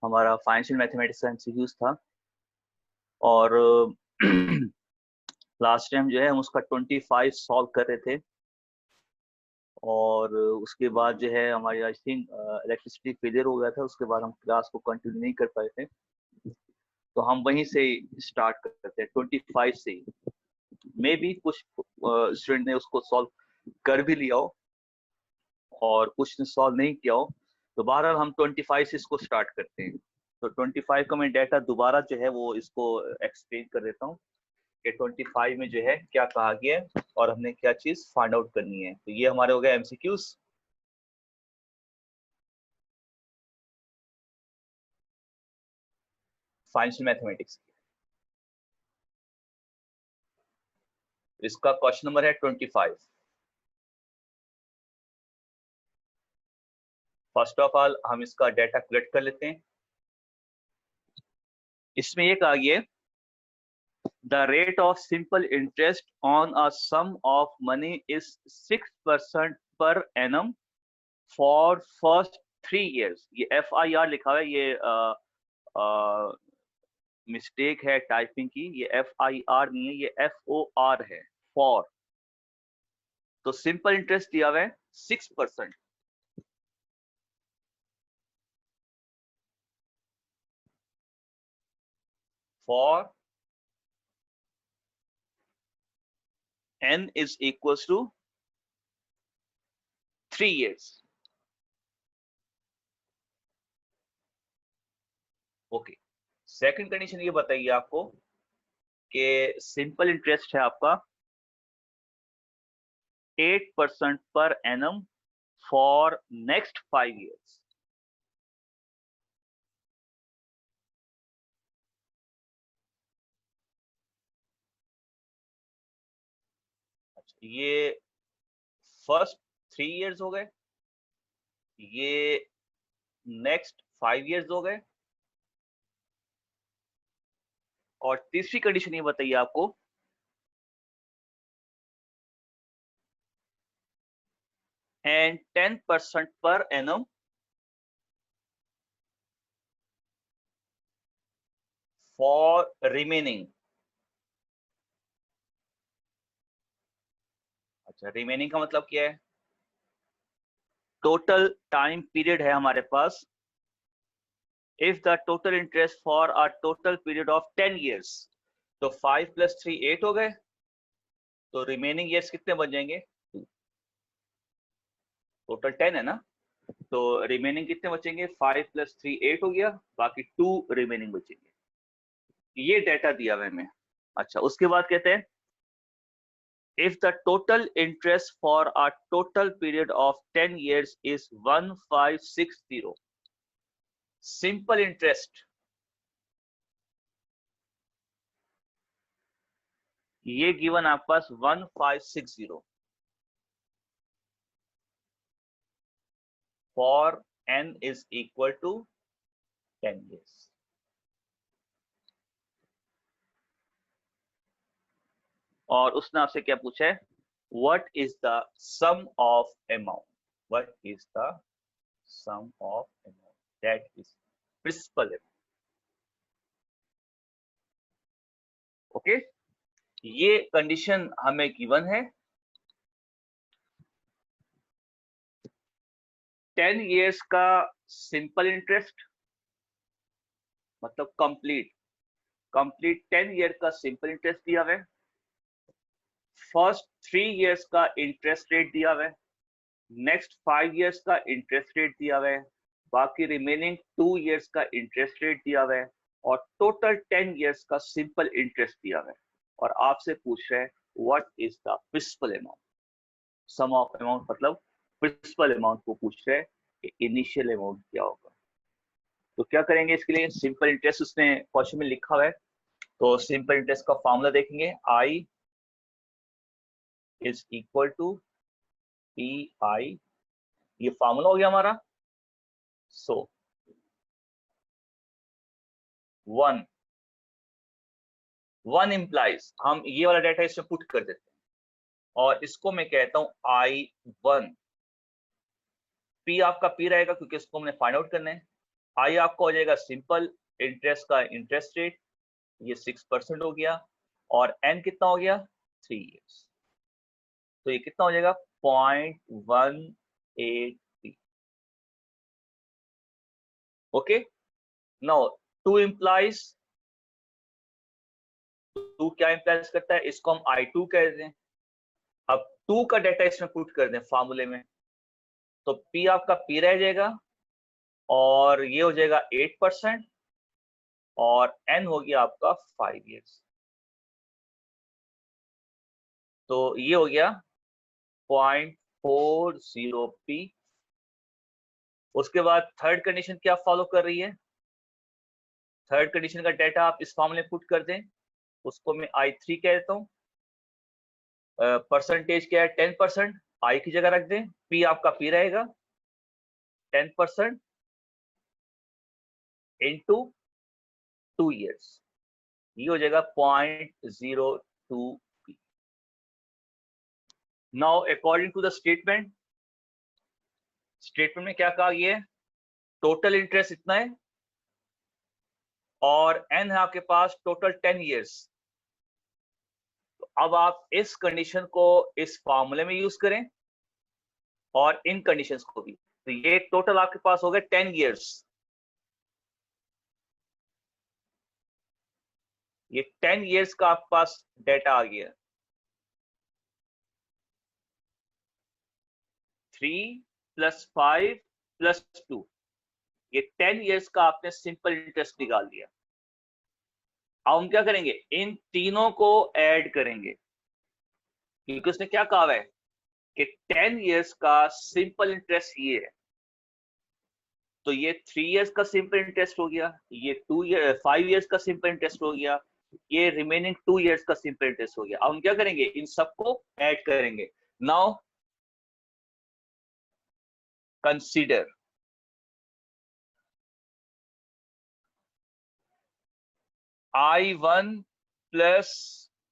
हमारा financial mathematics का MCQs था। और लास्ट टाइम जो है हम उसका 25 सॉल्व कर रहे थे। और उसके बाद जो है हमारी आई थिंक इलेक्ट्रिसिटी फेलियर हो गया था, उसके बाद हम क्लास को कंटिन्यू नहीं कर पाए थे। तो हम वहीं से स्टार्ट करते हैं 25 से ही। मे भी कुछ स्टूडेंट ने उसको सॉल्व कर भी लिया हो और कुछ ने सॉल्व नहीं किया हो। तो बहरहाल हम 25 से इसको स्टार्ट करते हैं। तो 25 का मैं डाटा दोबारा जो है वो इसको एक्सप्लेन कर देता हूँ कि 25 में जो है क्या कहा गया है और हमने क्या चीज फाइंड आउट करनी है। तो ये हमारे हो गए एमसीक्यूज। Financial mathematics. इसका क्वेश्चन नंबर है 25। फर्स्ट ऑफ ऑल हम इसका डाटा कलेक्ट कर लेते हैं। इसमें ये कहा गया the rate of simple interest on a sum of money is 6% per annum for first 3 years। ये FIR लिखा हुआ है, ये मिस्टेक है टाइपिंग की। ये FIR नहीं है, ये FOR है, फॉर। तो सिंपल इंटरेस्ट दिया हुआ है 6%। For n is equals to 3 years। Okay, second condition ये बताइए आपको कि सिंपल इंटरेस्ट है आपका 8% पर एनम फॉर नेक्स्ट 5 years। अच्छा, ये फर्स्ट 3 years हो गए, ये नेक्स्ट 5 years हो गए, और तीसरी कंडीशन ये बताइए आपको and 10% per annum for remaining. अच्छा, रिमेनिंग का मतलब क्या है? टोटल टाइम पीरियड है हमारे पास। If the total interest for a total period of 10 years, तो 5 + 3 8 हो गए। तो रिमेनिंग ईयर्स कितने बन जाएंगे? टोटल 10 है ना, तो रिमेनिंग कितने बचेंगे? 5 + 3 8 हो गया, बाकी 2 रिमेनिंग बचेंगे। ये डाटा दिया हुआ है हमें। अच्छा, उसके बाद कहते हैं if the total interest for a total period of 10 years is 1560, simple interest ये गिवन आपके पास 1560 for n is equal to 10 years। और उसने आपसे क्या पूछा है? what is the sum of amount? what is the sum of amount? that is principal amount। Okay, ये condition हमें गिवन है। 10 years का सिंपल इंटरेस्ट मतलब कंप्लीट 10 ईयर का सिंपल इंटरेस्ट दिया हुआ है। फर्स्ट 3 years का इंटरेस्ट रेट दिया हुआ है। नेक्स्ट 5 years का इंटरेस्ट रेट दिया हुआ है। बाकी रिमेनिंग 2 years का इंटरेस्ट रेट दिया हुआ है। और टोटल 10 years का सिंपल इंटरेस्ट दिया हुआ है। और आपसे पूछ रहे हैं what is the principal amount. Sum of amount मतलब प्रिंसिपल अमाउंट को पूछ रहे हैं कि इनिशियल अमाउंट क्या होगा। तो क्या करेंगे इसके लिए? सिंपल इंटरेस्ट उसने क्वेश्चन में लिखा हुआ है, तो सिंपल इंटरेस्ट का फॉर्मूला देखेंगे। I is equal to P I, ये फॉर्मूला हो गया हमारा। सो वन इम्प्लाइज, हम ये वाला डाटा इसमें पुट कर देते हैं और इसको मैं कहता हूं I1। पी आपका पी रहेगा क्योंकि इसको हमने फाइंड आउट करना है। आई आपका हो जाएगा सिंपल इंटरेस्ट का इंटरेस्ट रेट, ये 6% हो गया, और एन कितना हो गया 3 years, तो ये कितना हो जाएगा 0.183। ओके, नाउ 2 implies, 2 क्या इंप्लाइज करता है, इसको हम I2 कह दें। अब 2 का डेटा इसमें पुट कर दें फार्मूले में, तो P आपका P रह जाएगा, और ये हो जाएगा 8%, और N हो गया आपका 5 years, तो ये हो गया 0.40p। उसके बाद थर्ड कंडीशन क्या फॉलो कर रही है, थर्ड कंडीशन का डेटा आप इस फॉर्मूले में पुट कर दें, उसको मैं I3 कह देता हूँ, परसेंटेज क्या है 10%, I की जगह रख दें, P आपका P रहेगा 10% इंटू 2 years, ये हो जाएगा 0.02p। Now according to the statement, statement में क्या कहा गया है, टोटल इंटरेस्ट इतना है, और एन है आपके पास टोटल 10 years। तो अब आप इस कंडीशन को इस फॉर्मूले में यूज करें और इन कंडीशंस को भी, तो ये टोटल आपके पास हो गए 10 years, ये 10 years का आपके पास डेटा आ गया, 3 + 5 + 2, ये 10 years का आपने सिंपल इंटरेस्ट निकाल दिया। अब हम क्या करेंगे, इन तीनों को ऐड करेंगे, क्योंकि उसने क्या कहा है कि 10 years का सिंपल इंटरेस्ट ये है, तो ये 3 years का सिंपल इंटरेस्ट हो गया, ये 5 years का सिंपल इंटरेस्ट हो गया, ये रिमेनिंग 2 years का सिंपल इंटरेस्ट हो गया। अब हम क्या करेंगे, इन सबको ऐड करेंगे। Now consider I1 plus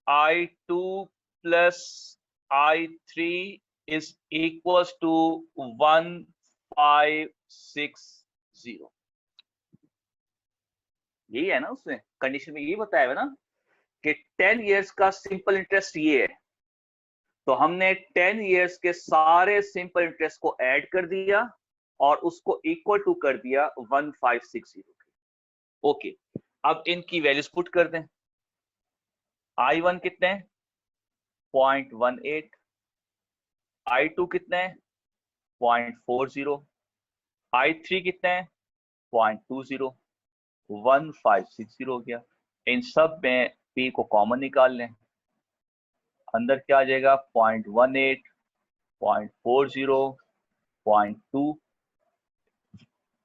I2 plus I3 is equals to 1560। यही है ना, उसने कंडीशन में यही बताया है ना कि 10 years का सिंपल इंटरेस्ट ये है, तो हमने 10 years के सारे सिंपल इंटरेस्ट को ऐड कर दिया और उसको इक्वल टू कर दिया 1560 के। ओके, अब इनकी वैल्यूज पुट कर दें। I1 कितने हैं 0.18, I2 कितने हैं 0.40, I3 कितने हैं 0.20, 1560 हो गया। इन सब में P को कॉमन निकाल लें, अंदर क्या आ जाएगा 0.18, 0.40, 0.2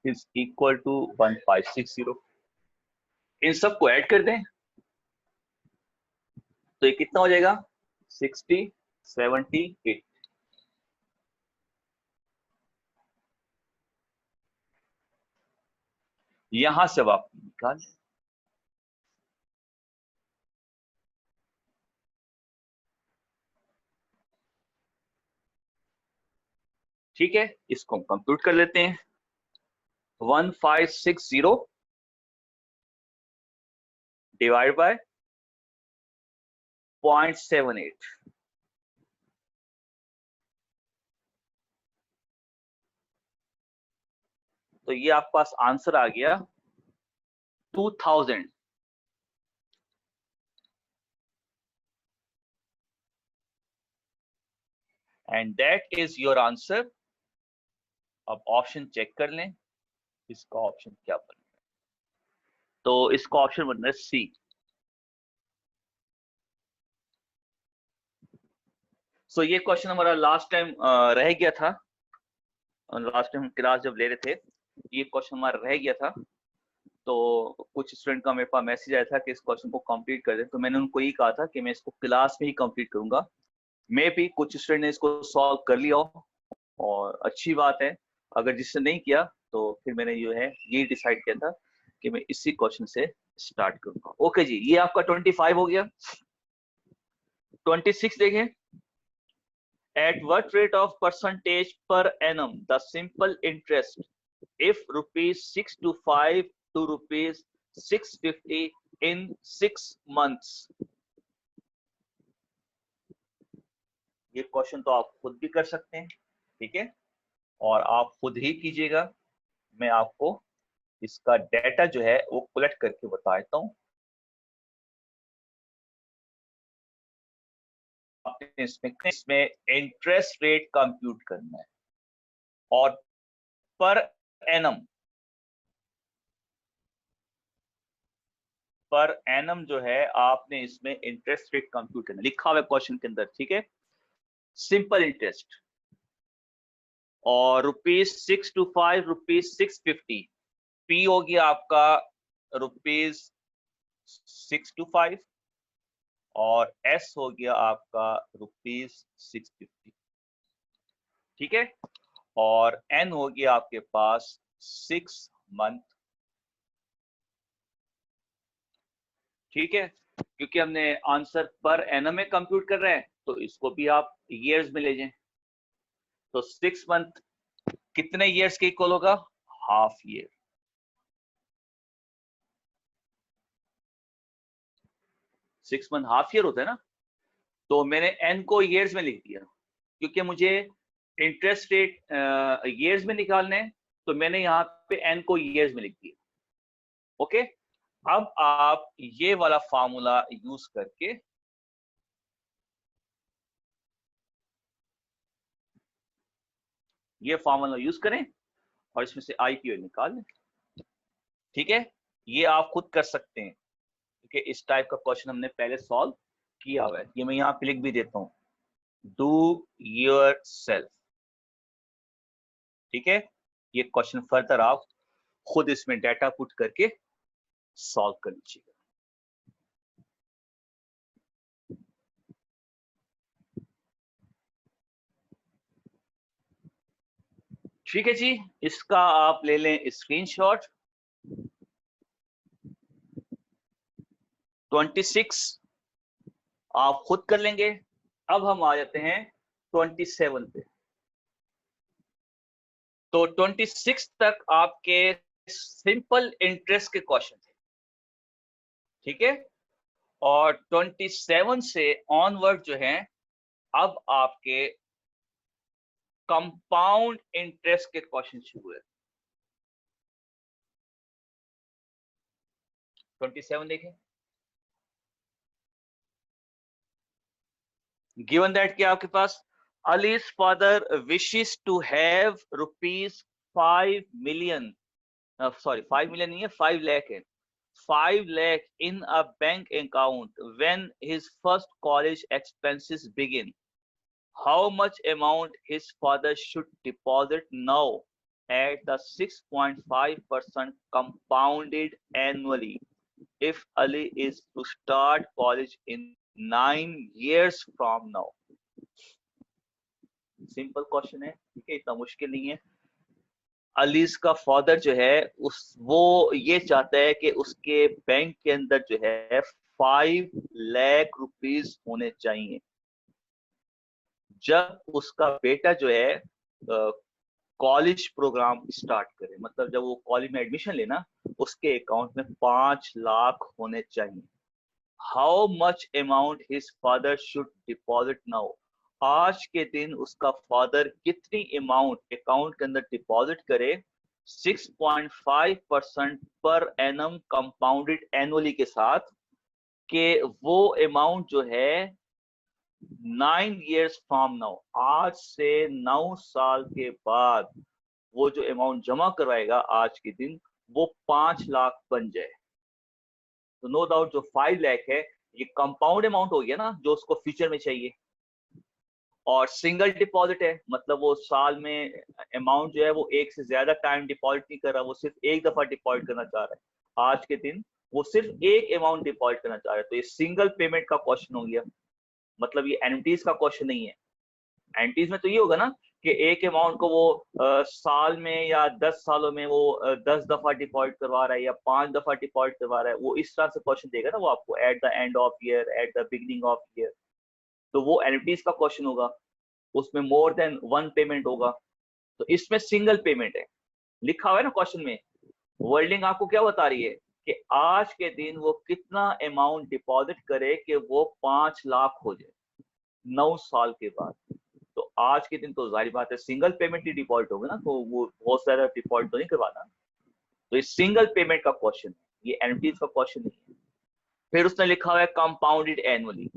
इज इक्वल टू 1560। इन सब को ऐड कर दें तो ये कितना हो जाएगा 60, 70, 80। यहां से आप निकाल, ठीक है, इसको हम कंप्यूट कर लेते हैं। 1560 डिवाइड बाय 0.78, तो ये आपके पास आंसर आ गया 2000। And that is your answer. अब ऑप्शन चेक कर लें, इसका ऑप्शन क्या बन रहा है, तो इसका ऑप्शन बन रहा है सी। सो ये क्वेश्चन हमारा लास्ट टाइम रह गया था, लास्ट टाइम क्लास जब ले रहे थे ये क्वेश्चन हमारा रह गया था, तो कुछ स्टूडेंट का मेरे पास मैसेज आया था कि इस क्वेश्चन को कंप्लीट कर दें, तो मैंने उनको यही कहा था कि मैं इसको क्लास में ही कंप्लीट करूंगा। मे भी कुछ स्टूडेंट ने इसको सॉल्व कर लिया हो, और अच्छी बात है। अगर जिसने नहीं किया तो फिर मैंने जो है ये डिसाइड किया था कि मैं इसी क्वेश्चन से स्टार्ट करूंगा। ओके जी, ये आपका 25 हो गया। 26 देखें, at what rate of percentage per annum the simple interest if rupees 625 to rupees 650 in 6 months। ये क्वेश्चन तो आप खुद भी कर सकते हैं, ठीक है, और आप खुद ही कीजिएगा। मैं आपको इसका डेटा जो है वो कलेक्ट करके बता देता हूं। आपने इसमें इंटरेस्ट रेट कंप्यूट करना है और पर एनम जो है आपने इसमें इंटरेस्ट रेट कंप्यूट करना, लिखा हुआ है क्वेश्चन के अंदर, ठीक है। सिंपल इंटरेस्ट और ₹625 ₹650, पी हो गया आपका ₹625 और एस हो गया आपका ₹650, ठीक है, और एन हो गया आपके पास 6 मंथ, ठीक है। क्योंकि हमने आंसर पर एनम में कंप्यूट कर रहे हैं तो इसको भी आप ईयर्स में ले जाएं। तो 6 मंथ कितने ईयर्स के इक्वल होगा? Half year. Six month half year होता है ना, तो मैंने एन को ईयर्स में लिख दिया क्योंकि मुझे इंटरेस्ट रेट ईयर्स में निकालने हैं, तो मैंने यहाँ पे एन को ईयर्स में लिख दिया। ओके, अब आप ये वाला फार्मूला यूज करके ये फार्मूला यूज करें और इसमें से आईपीओ निकाल लें, ठीक है। ये आप खुद कर सकते हैं क्योंकि इस टाइप का क्वेश्चन हमने पहले सॉल्व किया हुआ है। ये मैं यहाँ पे लिख भी देता हूँ, डू योर सेल्फ, ठीक है। ये क्वेश्चन फर्दर आप खुद इसमें डाटा पुट करके सॉल्व कर लीजिएगा। ठीक है जी, इसका आप ले लें स्क्रीनशॉट। 26 आप खुद कर लेंगे। अब हम आ जाते हैं 27 पे। तो 26 तक आपके सिंपल इंटरेस्ट के क्वेश्चन थे, ठीक है, और 27 से ऑनवर्ड जो है अब आपके कंपाउंड इंटरेस्ट के क्वेश्चन शुरू हुए। 27 देखें। गिवन दैट कि आपके पास Ali's father wishes to have ₹5 million, sorry 5 million नहीं है, 5 lakh है, 5 lakh in a bank account when his first college expenses begin. How much amount his father should deposit now at the 6.5% compounded annually if Ali is to start college in 9 years from now? Simple question है, ठीक है, इतना मुश्किल नहीं है। Allies का father जो है वो ये चाहता है कि उसके बैंक के अंदर जो है 5 लाख रुपीस होने चाहिए जब उसका बेटा जो है कॉलेज प्रोग्राम स्टार्ट करे, मतलब जब वो कॉलेज में एडमिशन लेना उसके अकाउंट में 5 लाख होने चाहिए। How much amount his father should deposit now, आज के दिन उसका फादर कितनी अमाउंट अकाउंट के अंदर डिपॉजिट करे 6.5% पर एनम कंपाउंडेड एनुअली के साथ, कि वो अमाउंट जो है 9 years फ्रॉम नाउ, आज से 9 साल के बाद वो जो अमाउंट जमा करवाएगा आज के दिन वो 5 लाख बन जाए। तो नो डाउट जो 5 लाख है ये कंपाउंड अमाउंट हो गया ना जो उसको फ्यूचर में चाहिए, और सिंगल डिपॉजिट है मतलब वो साल में अमाउंट जो है वो एक से ज्यादा टाइम डिपॉजिट नहीं कर रहा, वो सिर्फ एक दफा डिपॉजिट करना चाह रहा है। आज के दिन वो सिर्फ एक अमाउंट डिपॉजिट करना चाह रहा है, तो ये सिंगल पेमेंट का क्वेश्चन हो गया, मतलब ये एनुइटीज का क्वेश्चन नहीं है। एनुइटीज में तो ये होगा ना कि एक अमाउंट को वो साल में या 10 सालों में वो 10 दफा डिपॉजिट करवा रहा है या 5 दफा डिपॉजिट करवा रहा है, वो इस तरह से क्वेश्चन देगा ना वो आपको at the end of year, eight the beginning of year, तो वो एनुइटीज का क्वेश्चन होगा, उसमें मोर देन वन पेमेंट होगा। तो इसमें सिंगल पेमेंट है, लिखा हुआ है ना क्वेश्चन में, वर्डिंग आपको क्या बता रही है कि आज के दिन वो कितना अमाउंट डिपॉजिट करे कि वो 5 लाख हो जाए 9 साल के बाद। तो आज के दिन तो जाहिर बात है सिंगल पेमेंट ही डिफॉल्ट होगा ना, तो वो बहुत सारा डिफॉल्ट तो नहीं करवाना। तो ये सिंगल पेमेंट का क्वेश्चन है, ये एनपीएस का क्वेश्चन नहीं है। फिर उसने लिखा हुआ है कंपाउंडेड एनुअली,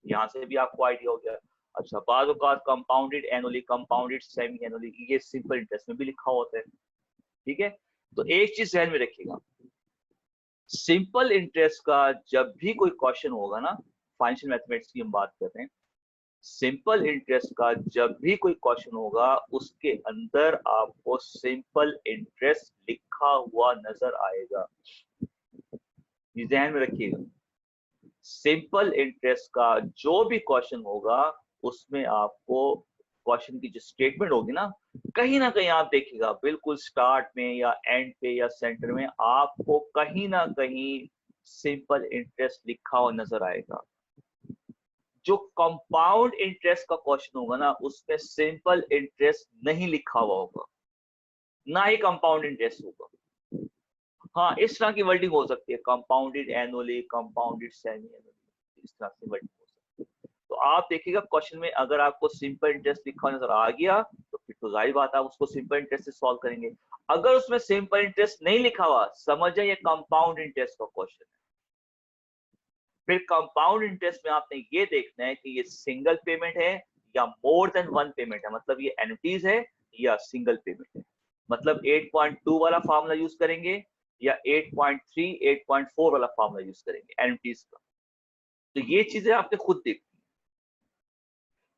यहाँ से भी आपको आइडिया हो गया। अच्छा, बाद compounded annually, compounded semi annually, ये सिंपल इंटरेस्ट में भी लिखा होता है। ठीक है, तो एक चीज ध्यान में रखिएगा, सिंपल इंटरेस्ट का जब भी कोई क्वेश्चन होगा ना, फाइनेंशियल मैथमेटिक्स की हम बात कर रहे हैं, सिंपल इंटरेस्ट का जब भी कोई क्वेश्चन होगा उसके अंदर आपको सिंपल इंटरेस्ट लिखा हुआ नजर आएगा, ये ध्यान में रखिएगा। सिंपल इंटरेस्ट का जो भी क्वेश्चन होगा उसमें आपको क्वेश्चन की जो स्टेटमेंट होगी ना कहीं आप देखिएगा बिल्कुल स्टार्ट में या एंड पे या सेंटर में आपको कहीं ना कहीं सिंपल इंटरेस्ट लिखा हुआ नजर आएगा। जो कंपाउंड इंटरेस्ट का क्वेश्चन होगा ना उसमें सिंपल इंटरेस्ट नहीं लिखा हुआ होगा, ना ही कंपाउंड इंटरेस्ट होगा। हाँ, इस तरह की वर्डिंग हो सकती है, compounded annually, compounded semi annually, इस तरह से वर्डिंग हो सकती है। तो आप देखिएगा क्वेश्चन में अगर आपको सिंपल इंटरेस्ट लिखा नजर आ गया तो फिर तो जाहिर बात है आप उसको सिंपल इंटरेस्ट से सॉल्व करेंगे। अगर उसमें सिंपल इंटरेस्ट नहीं लिखा हुआ, समझ जाए ये कंपाउंड इंटरेस्ट का क्वेश्चन है। फिर कंपाउंड इंटरेस्ट में आपने ये देखना है कि ये सिंगल पेमेंट है या मोर देन वन पेमेंट है, मतलब ये एनुइटीज है या सिंगल पेमेंट है। मतलब 8.2 वाला फार्मूला यूज करेंगे या 8.3, 8.4 वाला फार्मूला यूज करेंगे एनुइटीज का। तो ये चीजें आपने खुद देखनी है।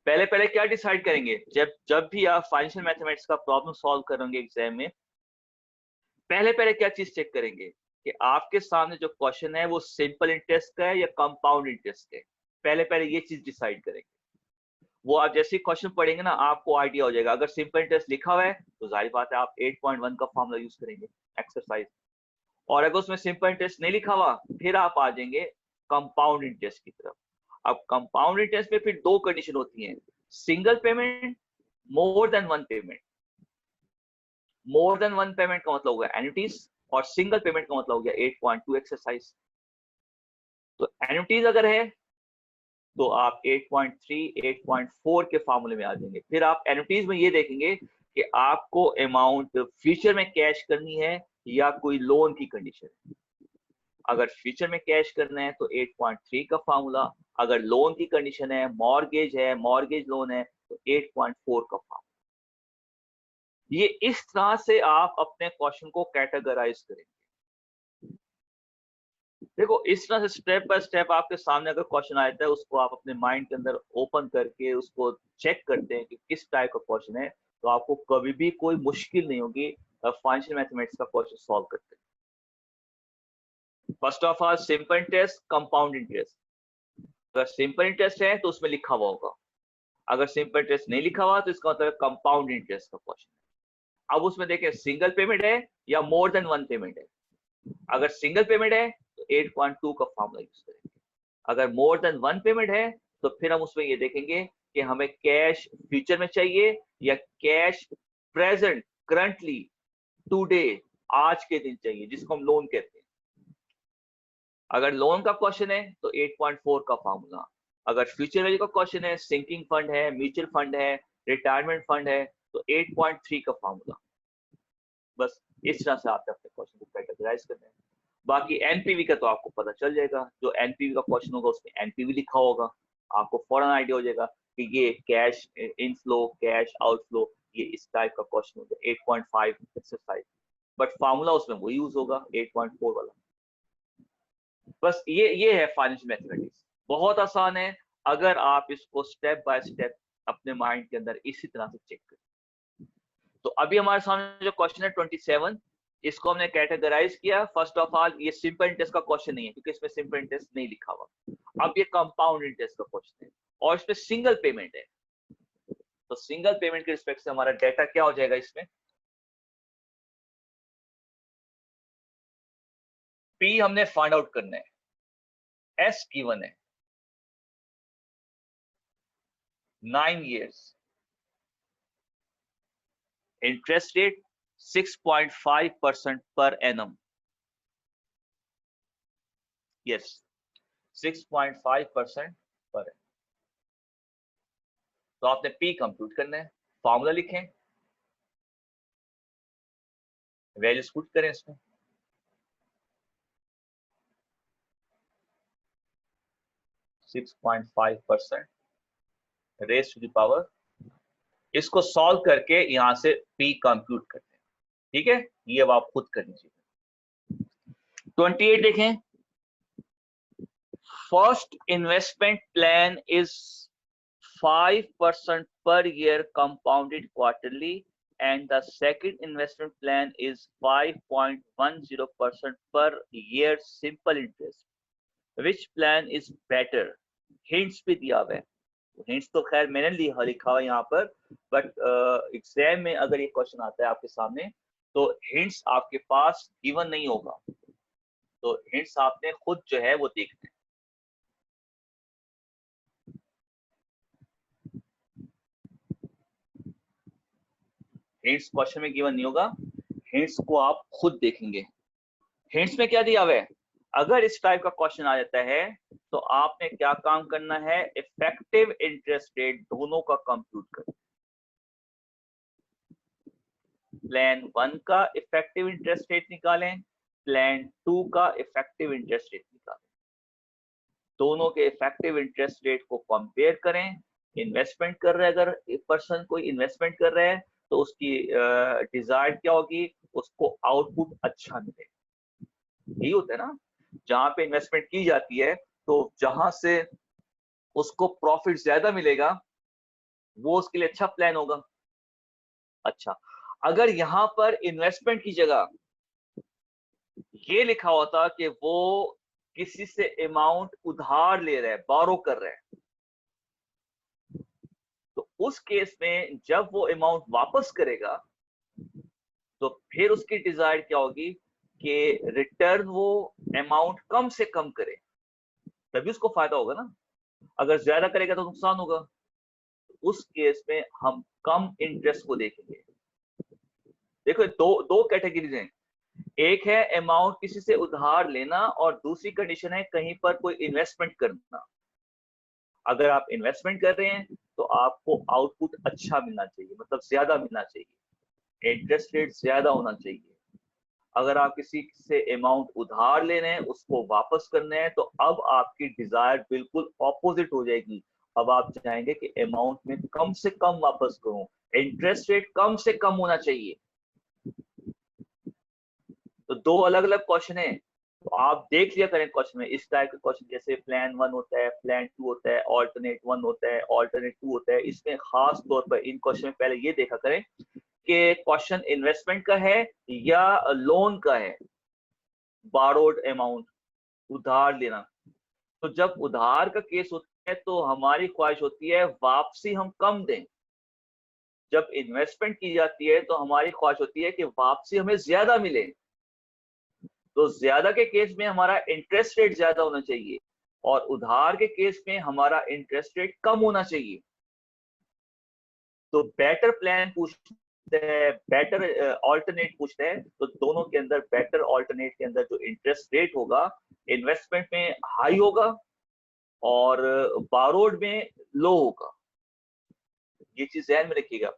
पहले पहले क्या डिसाइड करेंगे, जब भी आप फाइनेंशियल मैथमेटिक्स का प्रॉब्लम सॉल्व करेंगे एग्जाम में, पहले पहले क्या चीज चेक करेंगे कि आपके सामने जो क्वेश्चन है वो सिंपल इंटरेस्ट का है या कंपाउंड इंटरेस्ट का है। पहले पहले ये चीज डिसाइड करेंगे। वो आप जैसे क्वेश्चन पढ़ेंगे ना आपको आइडिया हो जाएगा। अगर सिंपल इंटरेस्ट लिखा हुआ है तो जाहिर बात है आप 8.1 का फॉर्मूला यूज करेंगे एक्सरसाइज। और अगर उसमें सिंपल इंटरेस्ट नहीं लिखा हुआ फिर आप आ जाएंगे कंपाउंड इंटरेस्ट की तरफ। अब कंपाउंड इंटरेस्ट में फिर दो कंडीशन होती हैं, single payment, more than one payment. More than one payment का मतलब हो गया एन्युटीज और सिंगल पेमेंट का मतलब हो गया 8.2 एक्सरसाइज। तो एन्युटीज अगर है तो आप 8.3, 8.4 के फार्मूले में आ जाएंगे। फिर आप एन्युटीज में ये देखेंगे कि आपको अमाउंट फ्यूचर में कैश करनी है या कोई लोन की कंडीशन है। अगर फ्यूचर में कैश करना है तो 8.3 का फार्मूला, अगर लोन की कंडीशन है, मॉर्गेज लोन है तो 8.4 का फार्मूला। ये इस तरह से आप अपने क्वेश्चन को कैटेगराइज करेंगे। देखो इस तरह से स्टेप बाय स्टेप आपके सामने अगर क्वेश्चन आता है उसको आप अपने माइंड के अंदर ओपन करके उसको चेक करते हैं कि किस टाइप का क्वेश्चन है, तो आपको कभी भी कोई मुश्किल नहीं होगी फाइनेंशियल मैथमेटिक्स का क्वेश्चन सॉल्व करते हैं। First of all simple interest, compound interest. अगर सिंपल इंटरेस्ट है तो उसमें लिखा हुआ होगा, अगर सिंपल इंटरेस्ट नहीं लिखा हुआ तो इसका मतलब कंपाउंड इंटरेस्ट का क्वेश्चन है। अब उसमें देखें सिंगल पेमेंट है या मोर देन वन पेमेंट है। अगर सिंगल पेमेंट है तो 8.2 का फॉर्मूला यूज करेंगे। अगर मोर देन वन पेमेंट है तो फिर हम उसमें ये देखेंगे कि हमें कैश फ्यूचर में चाहिए या कैश प्रेजेंट करंटली टुडे आज के दिन चाहिए, जिसको हम लोन कहते हैं। अगर लोन का क्वेश्चन है तो 8.4 का फॉर्मूला। अगर फ्यूचर वैल्यू का क्वेश्चन है, सिंकिंग फंड है, म्यूचुअल फंड है, रिटायरमेंट फंड है तो 8.3 का फॉर्मूला। बस इस तरह से आपने अपने क्वेश्चन को कैटेगराइज करना है। बाकी एनपीवी का तो आपको पता चल जाएगा, जो एनपीवी का क्वेश्चन होगा उसमें एनपीवी लिखा होगा, आपको फौरन आइडिया हो जाएगा कि ये कैश इनफ्लो, कैश आउटफ्लो, ये इस टाइप का क्वेश्चन होगा 8.5 एक्सरसाइज। बट फार्मूला उसमें वही यूज होगा 8.4 वाला। बस ये है फाइनेंशियल मैथमेटिक्स, बहुत आसान है अगर आप इसको स्टेप बाय स्टेप अपने माइंड के अंदर इसी तरह से चेक करें। तो अभी हमारे सामने जो क्वेश्चन है 27, इसको हमने कैटेगराइज किया। फर्स्ट ऑफ ऑल ये सिंपल इंटरेस्ट का क्वेश्चन नहीं है क्योंकि इसमें सिंपल इंटरेस्ट नहीं लिखा हुआ। अब ये कंपाउंड इंटरेस्ट का क्वेश्चन है और इसमें सिंगल पेमेंट है। तो सिंगल पेमेंट के रिस्पेक्ट से हमारा डेटा क्या हो जाएगा, इसमें पी हमने फाइंड आउट करना है, एस गिवन है 9 years, interest rate 6.5% per annum. Yes, 6.5% per annum. तो आपने पी कंप्यूट करना है, फॉर्मूला लिखें, वैल्यूज पुट करें इसमें। Six 6.5% raise to the power, इसको सॉल्व करके यहां से पी कंप्यूट करते हैं। ठीक है, ये अब आप खुद कर लीजिए। 28 देखें, first investment plan is 5% per year compounded quarterly, and the second investment plan is 5.10% per year simple interest. Which plan is better? Hints भी दिया हुआ है। हिंट्स तो खैर मैंने लिखा हुआ है यहाँ पर, बट एग्जाम में अगर ये क्वेश्चन आता है आपके सामने तो हिंट्स आपके पास गिवन नहीं होगा, तो हिंट्स आपने खुद जो है वो देखना है। हिंट्स क्वेश्चन में गिवन नहीं होगा, हिंट्स को आप खुद देखेंगे। हिंट्स में क्या दिया हुआ है, अगर इस टाइप का क्वेश्चन आ जाता है तो आपने क्या काम करना है, इफेक्टिव इंटरेस्ट रेट दोनों का कंप्यूट करना। प्लान 1 का इफेक्टिव इंटरेस्ट रेट निकालें, प्लान 2 का इफेक्टिव इंटरेस्ट रेट निकालें, दोनों के इफेक्टिव इंटरेस्ट रेट को कंपेयर करें। इन्वेस्टमेंट कर रहा है, अगर एक पर्सन कोई इन्वेस्टमेंट कर रहा है तो उसकी डिजायर्ड क्या होगी, उसको आउटपुट अच्छा मिले। यही होता है ना, जहां पे इन्वेस्टमेंट की जाती है तो जहां से उसको प्रॉफिट ज्यादा मिलेगा वो उसके लिए अच्छा प्लान होगा। अच्छा, अगर यहां पर इन्वेस्टमेंट की जगह ये लिखा होता कि वो किसी से अमाउंट उधार ले रहा है, बोरो कर रहा है, तो उस केस में जब वो अमाउंट वापस करेगा तो फिर उसकी डिजायर क्या होगी कि रिटर्न वो अमाउंट कम से कम करे, तभी उसको फायदा होगा ना। अगर ज्यादा करेगा तो नुकसान होगा। उस केस में हम कम इंटरेस्ट को देखेंगे। देखो, दो कैटेगरीज हैं, एक है अमाउंट किसी से उधार लेना और दूसरी कंडीशन है कहीं पर कोई इन्वेस्टमेंट करना। अगर आप इन्वेस्टमेंट कर रहे हैं तो आपको आउटपुट अच्छा मिलना चाहिए, मतलब ज्यादा मिलना चाहिए, इंटरेस्ट रेट ज्यादा होना चाहिए। अगर आप किसी से अमाउंट उधार ले रहे हैं, उसको वापस करना है, तो अब आपकी डिजायर बिल्कुल ऑपोजिट हो जाएगी। अब आप चाहेंगे कि अमाउंट में कम से कम वापस करूं, इंटरेस्ट रेट कम से कम होना चाहिए। तो दो अलग अलग क्वेश्चन है, तो आप देख लिया करें क्वेश्चन में। इस टाइप के क्वेश्चन जैसे प्लान 1 होता है, प्लान 2 होता है, ऑल्टरनेट 1 होता है, ऑल्टरनेट 2 होता है, इसमें खास तौर पर इन क्वेश्चन में पहले ये देखा करें कि क्वेश्चन इन्वेस्टमेंट का है या लोन का है, बारोड अमाउंट, उधार लेना। तो जब उधार का केस होता है तो हमारी ख्वाहिश होती है वापसी हम कम दें, जब इन्वेस्टमेंट की जाती है तो हमारी ख्वाहिश होती है कि वापसी हमें ज्यादा मिले। तो ज्यादा के केस में हमारा इंटरेस्ट रेट ज्यादा होना चाहिए और उधार के केस में हमारा इंटरेस्ट रेट कम होना चाहिए। तो बेटर प्लान पूछते हैं, बेटर ऑल्टरनेट पूछते हैं, तो दोनों के अंदर बेटर ऑल्टरनेट के अंदर जो इंटरेस्ट रेट होगा इन्वेस्टमेंट में हाई होगा और बारोड में लो होगा। ये चीज ध्यान में रखिएगा।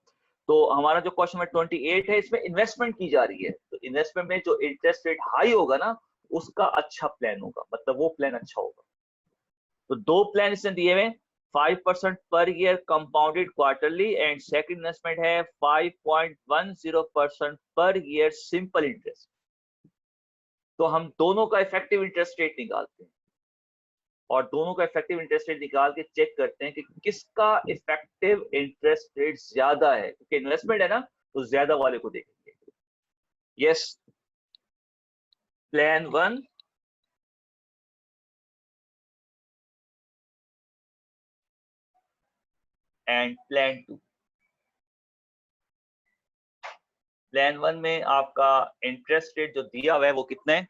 तो हमारा जो क्वेश्चन नंबर 28 है, इसमें इन्वेस्टमेंट की जा रही है, तो इन्वेस्टमेंट में जो इंटरेस्ट रेट हाई होगा ना, उसका अच्छा प्लान होगा, मतलब वो प्लान अच्छा होगा। तो दो प्लान इसने दिए हुए, 5% per year compounded quarterly, and second investment है 5.10% पर ईयर सिंपल इंटरेस्ट। तो हम दोनों का इफेक्टिव इंटरेस्ट रेट निकालते हैं और दोनों का इफेक्टिव इंटरेस्ट रेट निकाल के चेक करते हैं कि किसका इफेक्टिव इंटरेस्ट रेट ज्यादा है, क्योंकि इन्वेस्टमेंट है ना, तो ज्यादा वाले को देखेंगे। Yes, plan 1 and plan 2। Plan 1 में आपका इंटरेस्ट रेट जो दिया हुआ है वो कितना है,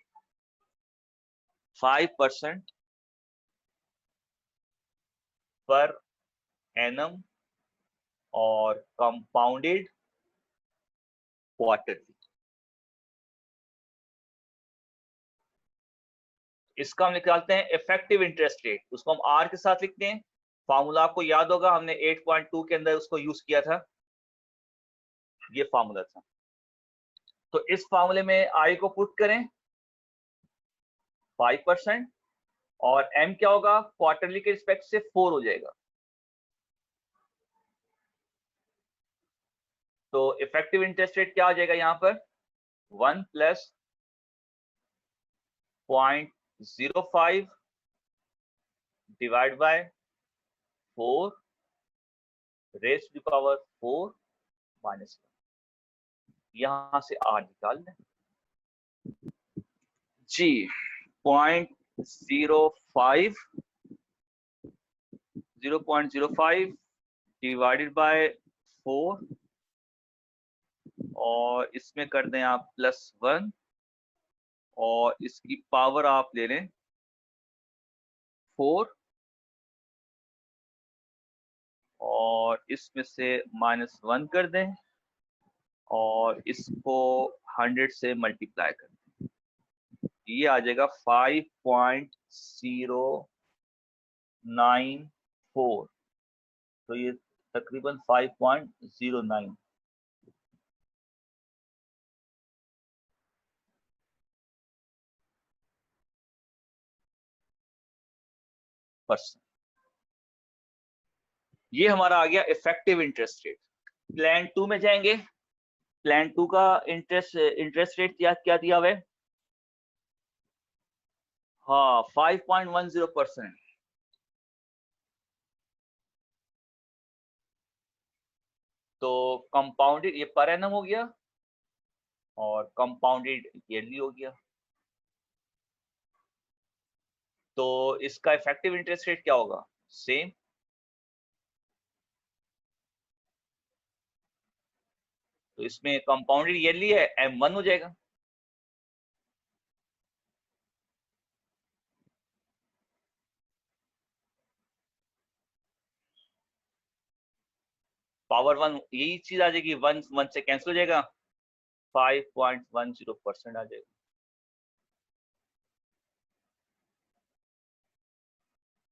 5% पर एनम और कंपाउंडेड क्वार्टरली। इसका हम निकालते हैं इफेक्टिव इंटरेस्ट रेट, उसको हम आर के साथ लिखते हैं। फार्मूला आपको याद होगा, हमने 8.2 के अंदर उसको यूज किया था, ये फार्मूला था। तो इस फार्मूले में आई को पुट करें 5%, और एम क्या होगा, क्वार्टरली के रिस्पेक्ट से 4 हो जाएगा। तो इफेक्टिव इंटरेस्ट रेट क्या हो जाएगा यहाँ पर, 1 + 0.05 divide by 4 raise to the power 4 minus 1। यहां से आर निकाल लें जी। 0.05 डिवाइडेड बाय 4, और इसमें कर दें आप +1, और इसकी पावर आप ले लें 4, और इसमें से -1 कर दें, और इसको 100 से मल्टीप्लाई कर दें। ये आ जाएगा 5.094। तो ये तकरीबन 5.09 %। ये हमारा आ गया इफेक्टिव इंटरेस्ट रेट। प्लान 2 में जाएंगे। प्लान 2 का इंटरेस्ट रेट क्या दिया हुआ है, हाँ 5.10%। तो कंपाउंडेड ये पर एनम हो गया, और कंपाउंडेड ईयरली हो गया। तो इसका इफेक्टिव इंटरेस्ट रेट क्या होगा, सेम। तो इसमें कंपाउंडेड ईयरली है, M1 हो जाएगा। पावर 1 यही चीज आ जाएगी, 1 से कैंसिल हो जाएगा, 5.10% आ जाएगा।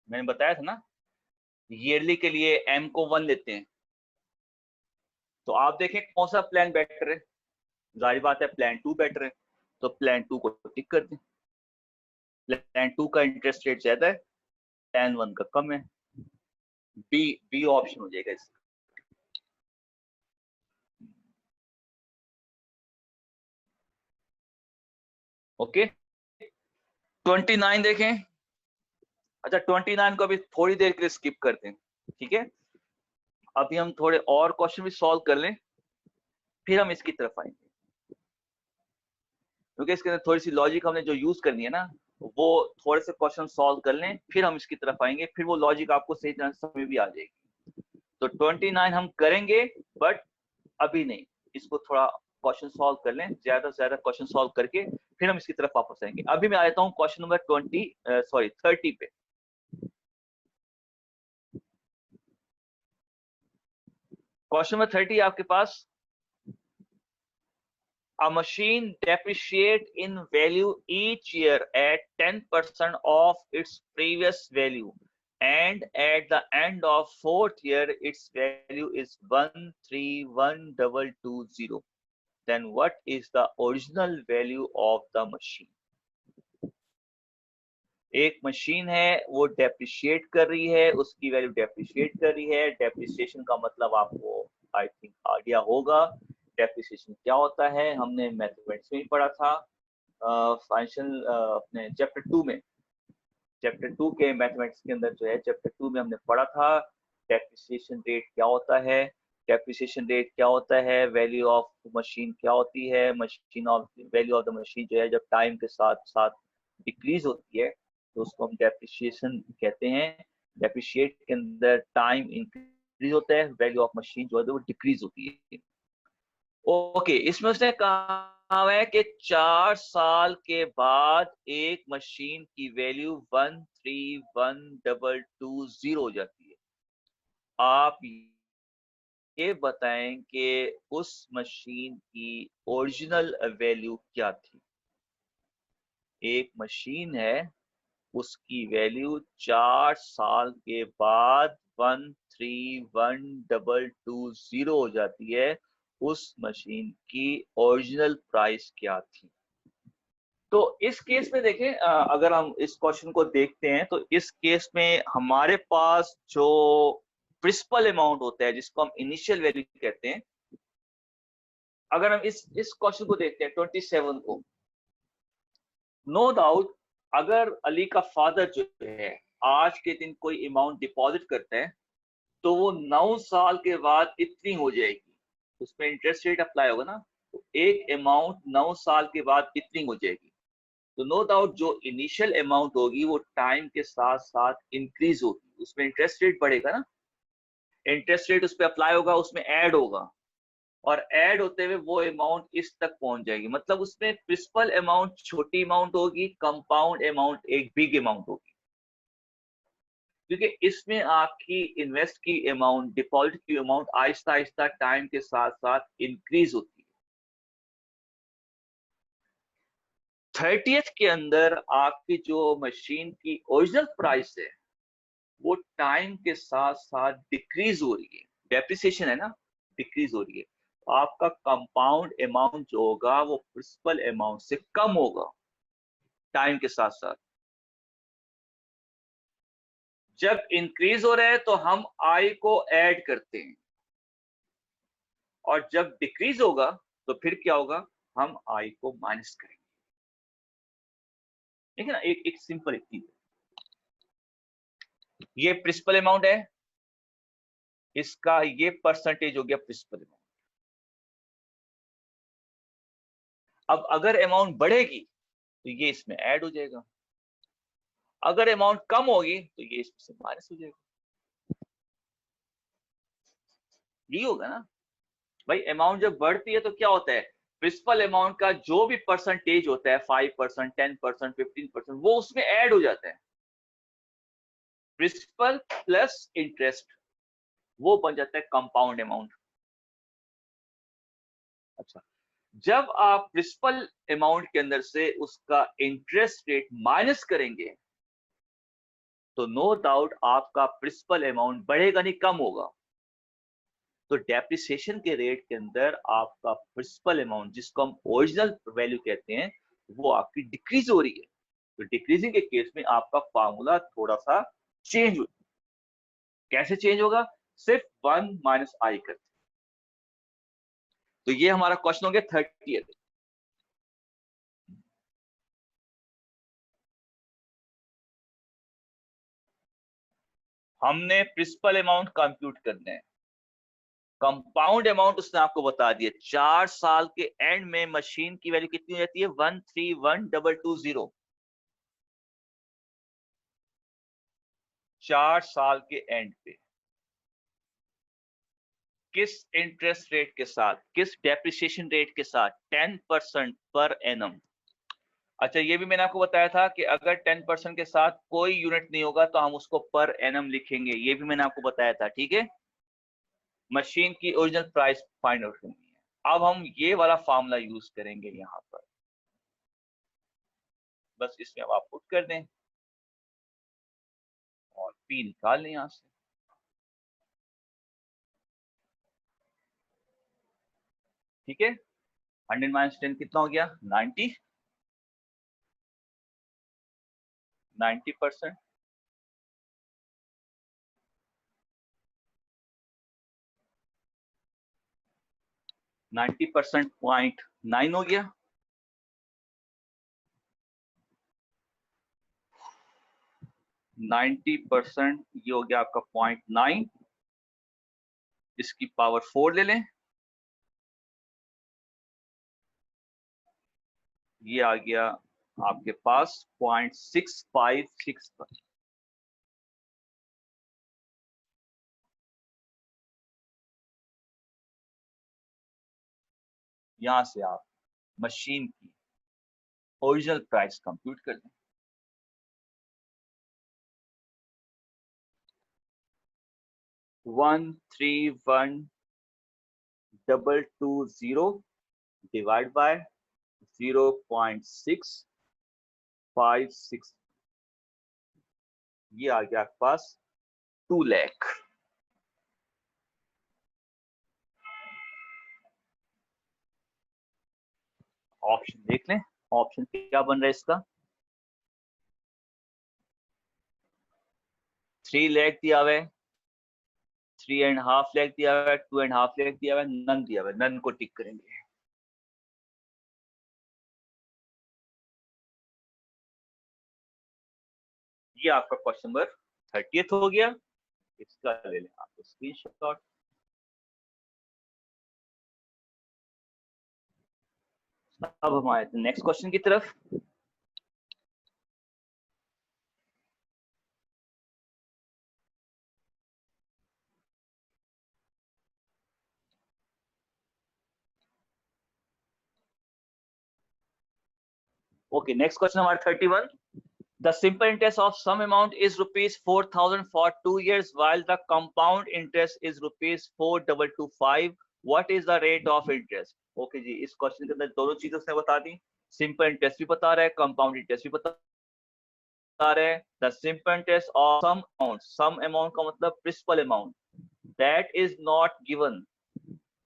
मैंने बताया था ना, ईयरली के लिए M को 1 लेते हैं। तो आप देखें कौन सा प्लान बेटर है, जाहिर बात है प्लान 2 बेटर है। तो प्लान 2 को टिक कर दें। प्लान 2 का इंटरेस्ट रेट ज्यादा है, प्लान 1 का कम है। बी ऑप्शन हो जाएगा इसका। ओके, 29 देखें। अच्छा 29 को अभी थोड़ी देर के लिए स्किप करते हैं, ठीक है। अभी हम थोड़े और क्वेश्चन भी सॉल्व कर लें, फिर हम इसकी तरफ आएंगे, क्योंकि इसके अंदर थोड़ी सी लॉजिक हमने जो यूज करनी है ना, वो थोड़े से क्वेश्चन सॉल्व कर लें, फिर हम इसकी तरफ आएंगे, फिर वो लॉजिक आपको सही तरह से समझ भी आ जाएगी। तो 29 हम करेंगे, बट अभी नहीं, इसको थोड़ा क्वेश्चन सॉल्व कर लें, ज्यादा से ज्यादा क्वेश्चन सॉल्व करके फिर हम इसकी तरफ वापस आएंगे। अभी मैं आ जाता हूँ क्वेश्चन नंबर 30 पे। क्वेश्चन नंबर 30 आपके पास, a machine depreciate in value each year at 10% of its previous value, and at the end of 4th year its value is 131,220. Then what is the original value of the machine? एक machine है, वो depreciate कर रही है, उसकी value depreciate कर रही है। डेप्रिसिएशन का मतलब आपको आई थिंक आइडिया होगा। डेप्रिसिएशन क्या होता है, हमने मैथमेटिक्स में ही पढ़ा था, फाइनेंशियल अपने चैप्टर 2 में, चैप्टर 2 के मैथमेटिक्स के अंदर जो है, चैप्टर 2 में हमने पढ़ा था डेप्रिसिएशन रेट क्या होता है। डेप्रिसिएशन रेट क्या होता है, वैल्यू ऑफ मशीन क्या होती है, machine of value of the machine जो है जब टाइम के साथ साथ डिक्रीज होती है, तो उसको हम डेप्रिसिएशन कहते हैं। डेप्रिशिएट के अंदर टाइम इंक्रीज होता है, वैल्यू ऑफ मशीन जो है वो डिक्रीज होती है। ओके, इसमें उसने कहा है कि 4 साल के बाद एक मशीन की वैल्यू 131,220 हो जाती है। आप ये बताएं कि उस मशीन की ओरिजिनल वैल्यू क्या थी। एक मशीन है उसकी वैल्यू 4 साल के बाद 131220 हो जाती है। उस मशीन की ओरिजिनल प्राइस क्या थी? तो इस केस में देखें, अगर हम इस क्वेश्चन को देखते हैं तो इस केस में हमारे पास जो प्रिंसिपल अमाउंट होता है जिसको हम इनिशियल वैल्यू कहते हैं, अगर हम इस क्वेश्चन को देखते हैं 27 को, नो डाउट अगर अली का फादर जो है आज के दिन कोई अमाउंट डिपॉजिट करता है तो वो 9 साल के बाद इतनी हो जाएगी, उसमें इंटरेस्ट रेट अप्लाई होगा ना, तो एक अमाउंट 9 साल के बाद इतनी हो जाएगी। तो नो डाउट जो इनिशियल अमाउंट होगी वो टाइम के साथ साथ इंक्रीज होगी, उसमें इंटरेस्ट रेट बढ़ेगा ना, इंटरेस्ट रेट उस पर अप्लाई होगा, उसमें ऐड होगा, और ऐड होते हुए वो अमाउंट इस तक पहुंच जाएगी। मतलब उसमें प्रिंसिपल अमाउंट छोटी अमाउंट होगी, कंपाउंड अमाउंट एक बिग अमाउंट होगी, क्योंकि इसमें आपकी इन्वेस्ट की अमाउंट, डिपॉजिट की अमाउंट आहिस्ता आहिस्ता टाइम के साथ साथ इंक्रीज होती है। 30th के अंदर आपकी जो मशीन की ओरिजिनल प्राइस है वो टाइम के साथ साथ डिक्रीज हो रही है, डेप्रिसिएशन है ना, डिक्रीज हो रही है। तो आपका कंपाउंड अमाउंट जो होगा वो प्रिंसिपल अमाउंट से कम होगा टाइम के साथ साथ। जब इंक्रीज हो रहा है तो हम आई को ऐड करते हैं, और जब डिक्रीज होगा तो फिर क्या होगा, हम आई को माइनस करेंगे। ठीक है ना, एक सिंपल एक चीज है। ये प्रिंसिपल अमाउंट है, इसका ये परसेंटेज हो गया प्रिंसिपल अमाउंट। अब अगर अमाउंट बढ़ेगी तो ये इसमें ऐड हो जाएगा, अगर अमाउंट कम होगी तो ये इसमें से माइनस हो जाएगा। यही होगा ना भाई, अमाउंट जब बढ़ती है तो क्या होता है, प्रिंसिपल अमाउंट का जो भी परसेंटेज होता है 5%, 10%, 15%, वो उसमें ऐड हो जाता है। प्रिंसिपल प्लस इंटरेस्ट वो बन जाता है कंपाउंड अमाउंट। अच्छा, जब आप प्रिंसिपल अमाउंट के अंदर से उसका इंटरेस्ट रेट माइनस करेंगे तो नो डाउट आपका प्रिंसिपल अमाउंट बढ़ेगा नहीं, कम होगा। तो डेप्रिसिएशन के रेट के अंदर आपका प्रिंसिपल अमाउंट जिसको हम ओरिजिनल वैल्यू कहते हैं वो आपकी डिक्रीज हो रही है। तो डिक्रीजिंग के केस में आपका फार्मूला थोड़ा सा चेंज हो, कैसे चेंज होगा, सिर्फ 1 माइनस आई करते। तो ये हमारा क्वेश्चन हो गया 30th। हमने प्रिंसिपल अमाउंट कंप्यूट करने हैं, कंपाउंड अमाउंट उसने आपको बता दिया। 4 साल के एंड में मशीन की वैल्यू कितनी हो जाती है, 131220। 4 साल के एंड पे किस इंटरेस्ट रेट के साथ, किस डेप्रिसिएशन रेट के साथ, 10% पर एनम। अच्छा, ये भी मैंने आपको बताया था कि अगर 10% के साथ कोई यूनिट नहीं होगा तो हम उसको पर एनम लिखेंगे, ये भी मैंने आपको बताया था। ठीक है, मशीन की ओरिजिनल प्राइस फाइंड आउट करनी है। अब हम ये वाला फॉर्मूला यूज करेंगे यहाँ पर, बस इसमें अब आप पुट कर दें और पी निकाल लें यहाँ से। ठीक है, 100 माइनस 10 कितना हो गया, 90। 90%, 90% 0.9 हो गया। 90% ये हो गया आपका 0.9, इसकी पावर 4 ले लें, ये आ गया आपके पास 0.656। यहां से आप मशीन की ओरिजिनल प्राइस कंप्यूट कर लें। 131220 डिवाइड बाय 0.656। ये आ गया आपके पास 2 लाख। ऑप्शन देख लें, ऑप्शन क्या बन रहा है इसका। 3 लाख दिया हुआ है, 3.5 लाख दिया हुआ है, 2.5 लाख दिया हुआ है, नन दिया हुआ है। नन को टिक करेंगे। ये आपका क्वेश्चन नंबर 30th हो गया। इसका ले लें आप स्क्रीनशॉट। अब हम आए नेक्स्ट क्वेश्चन की तरफ। ओके, नेक्स्ट क्वेश्चन हमारा 31। The simple interest of some amount is rupees 4,000 for 2 years, while the compound interest is rupees 4,225. What is the rate of interest? Okay जी, इस क्वेश्चन के अंदर दोनों चीजें उसने बता दी। सिंपल इंटरेस्ट भी बता रहा है, कंपाउंड इंटरेस्ट भी बता रहा है। The simple interest of sum amount का मतलब principal amount, that is not given,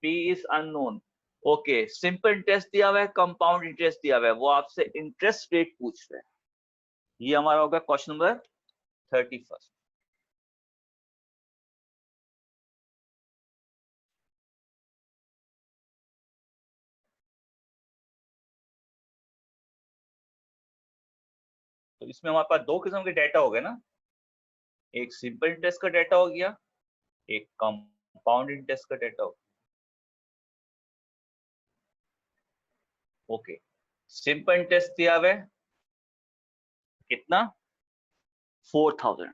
P is unknown. Okay, simple interest दिया हुआ है, कंपाउंड इंटरेस्ट दिया हुआ है, वो आपसे इंटरेस्ट रेट पूछ रहे हैं। ये हमारा होगा क्वेश्चन नंबर 31। तो इसमें हमारे पास दो किस्म के डाटा हो गए ना, एक सिंपल इंटरेस्ट का डाटा हो गया, एक कंपाउंड इंटरेस्ट का डाटा हो गया। ओके, सिंपल इंटरेस्ट दिया हुआ है कितना, 4,000।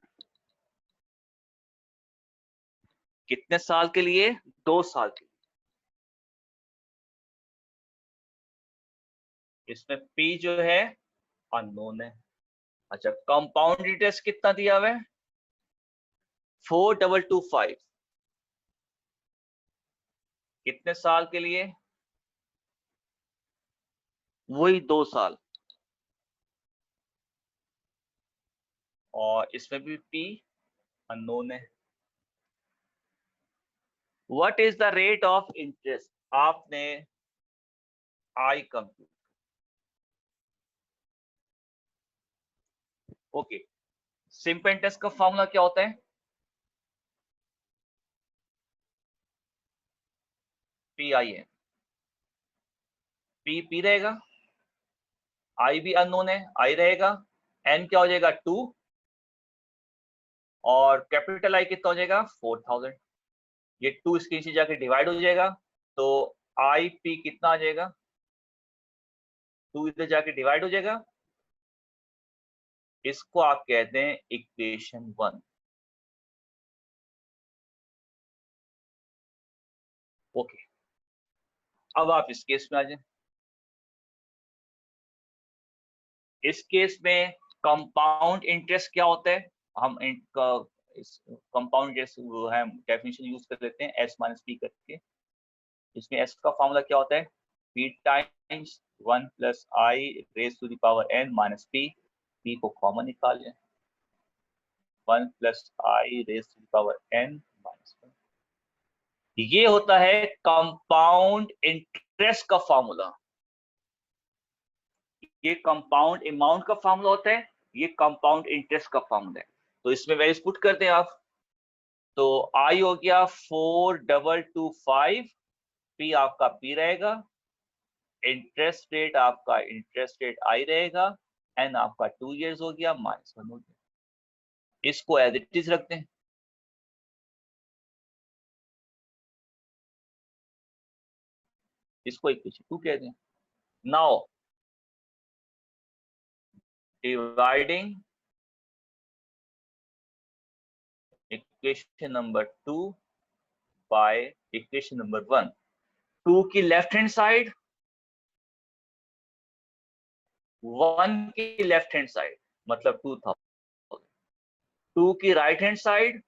कितने साल के लिए, 2 साल के लिए। इसमें पी जो है अननोन है। अच्छा, कंपाउंड इंटरेस्ट कितना दिया हुआ है, 4,225। कितने साल के लिए, वही 2 साल। और इसमें भी पी अननोन है। What is the rate of interest, आपने आई कंप्यूट। ओके, सिंपल इंटरेस्ट का फॉर्मूला क्या होता है, पी आई है। पी रहेगा, आई भी अननोन है, आई रहेगा, एन क्या हो जाएगा 2, और कैपिटल आई कितना हो जाएगा 4,000। ये 2 इसके नीचे जाके डिवाइड हो जाएगा, तो आई पी कितना आ जाएगा, 2 इधर जाके डिवाइड हो जाएगा। इसको आप कहते हैं इक्वेशन 1। ओके, अब आप इस केस में आ जाए। इस केस में कंपाउंड इंटरेस्ट क्या होता है, हम कंपाउंड इंटरेस्ट वो है डेफिनेशन यूज कर लेते हैं, एस माइनस पी करके। इसमें एस का फॉर्मूला क्या होता है, P times 1 plus I raise to the power N minus P. P को कॉमन निकाल लें, 1 plus I raise to the power N minus 1। ये होता है कंपाउंड इंटरेस्ट का फॉर्मूला। ये कंपाउंड अमाउंट का फॉर्मूला होता है, ये कंपाउंड इंटरेस्ट का फॉर्मूला है। तो इसमें वैल्यूज पुट करते हैं आप, तो आई हो गया 4,225, पी आपका पी रहेगा, इंटरेस्ट रेट आपका इंटरेस्ट रेट आई रहेगा, एन आपका 2 इयर्स हो गया, -1 हो गया। इसको एज इट इज रखते हैं। इसको इक्वेशन 2 कहते हैं। Now dividing equation number 2 by equation number 1। 2 की लेफ्ट हैंड साइड, 1 की लेफ्ट हैंड साइड मतलब 2,000। 2 की राइट हैंड साइड,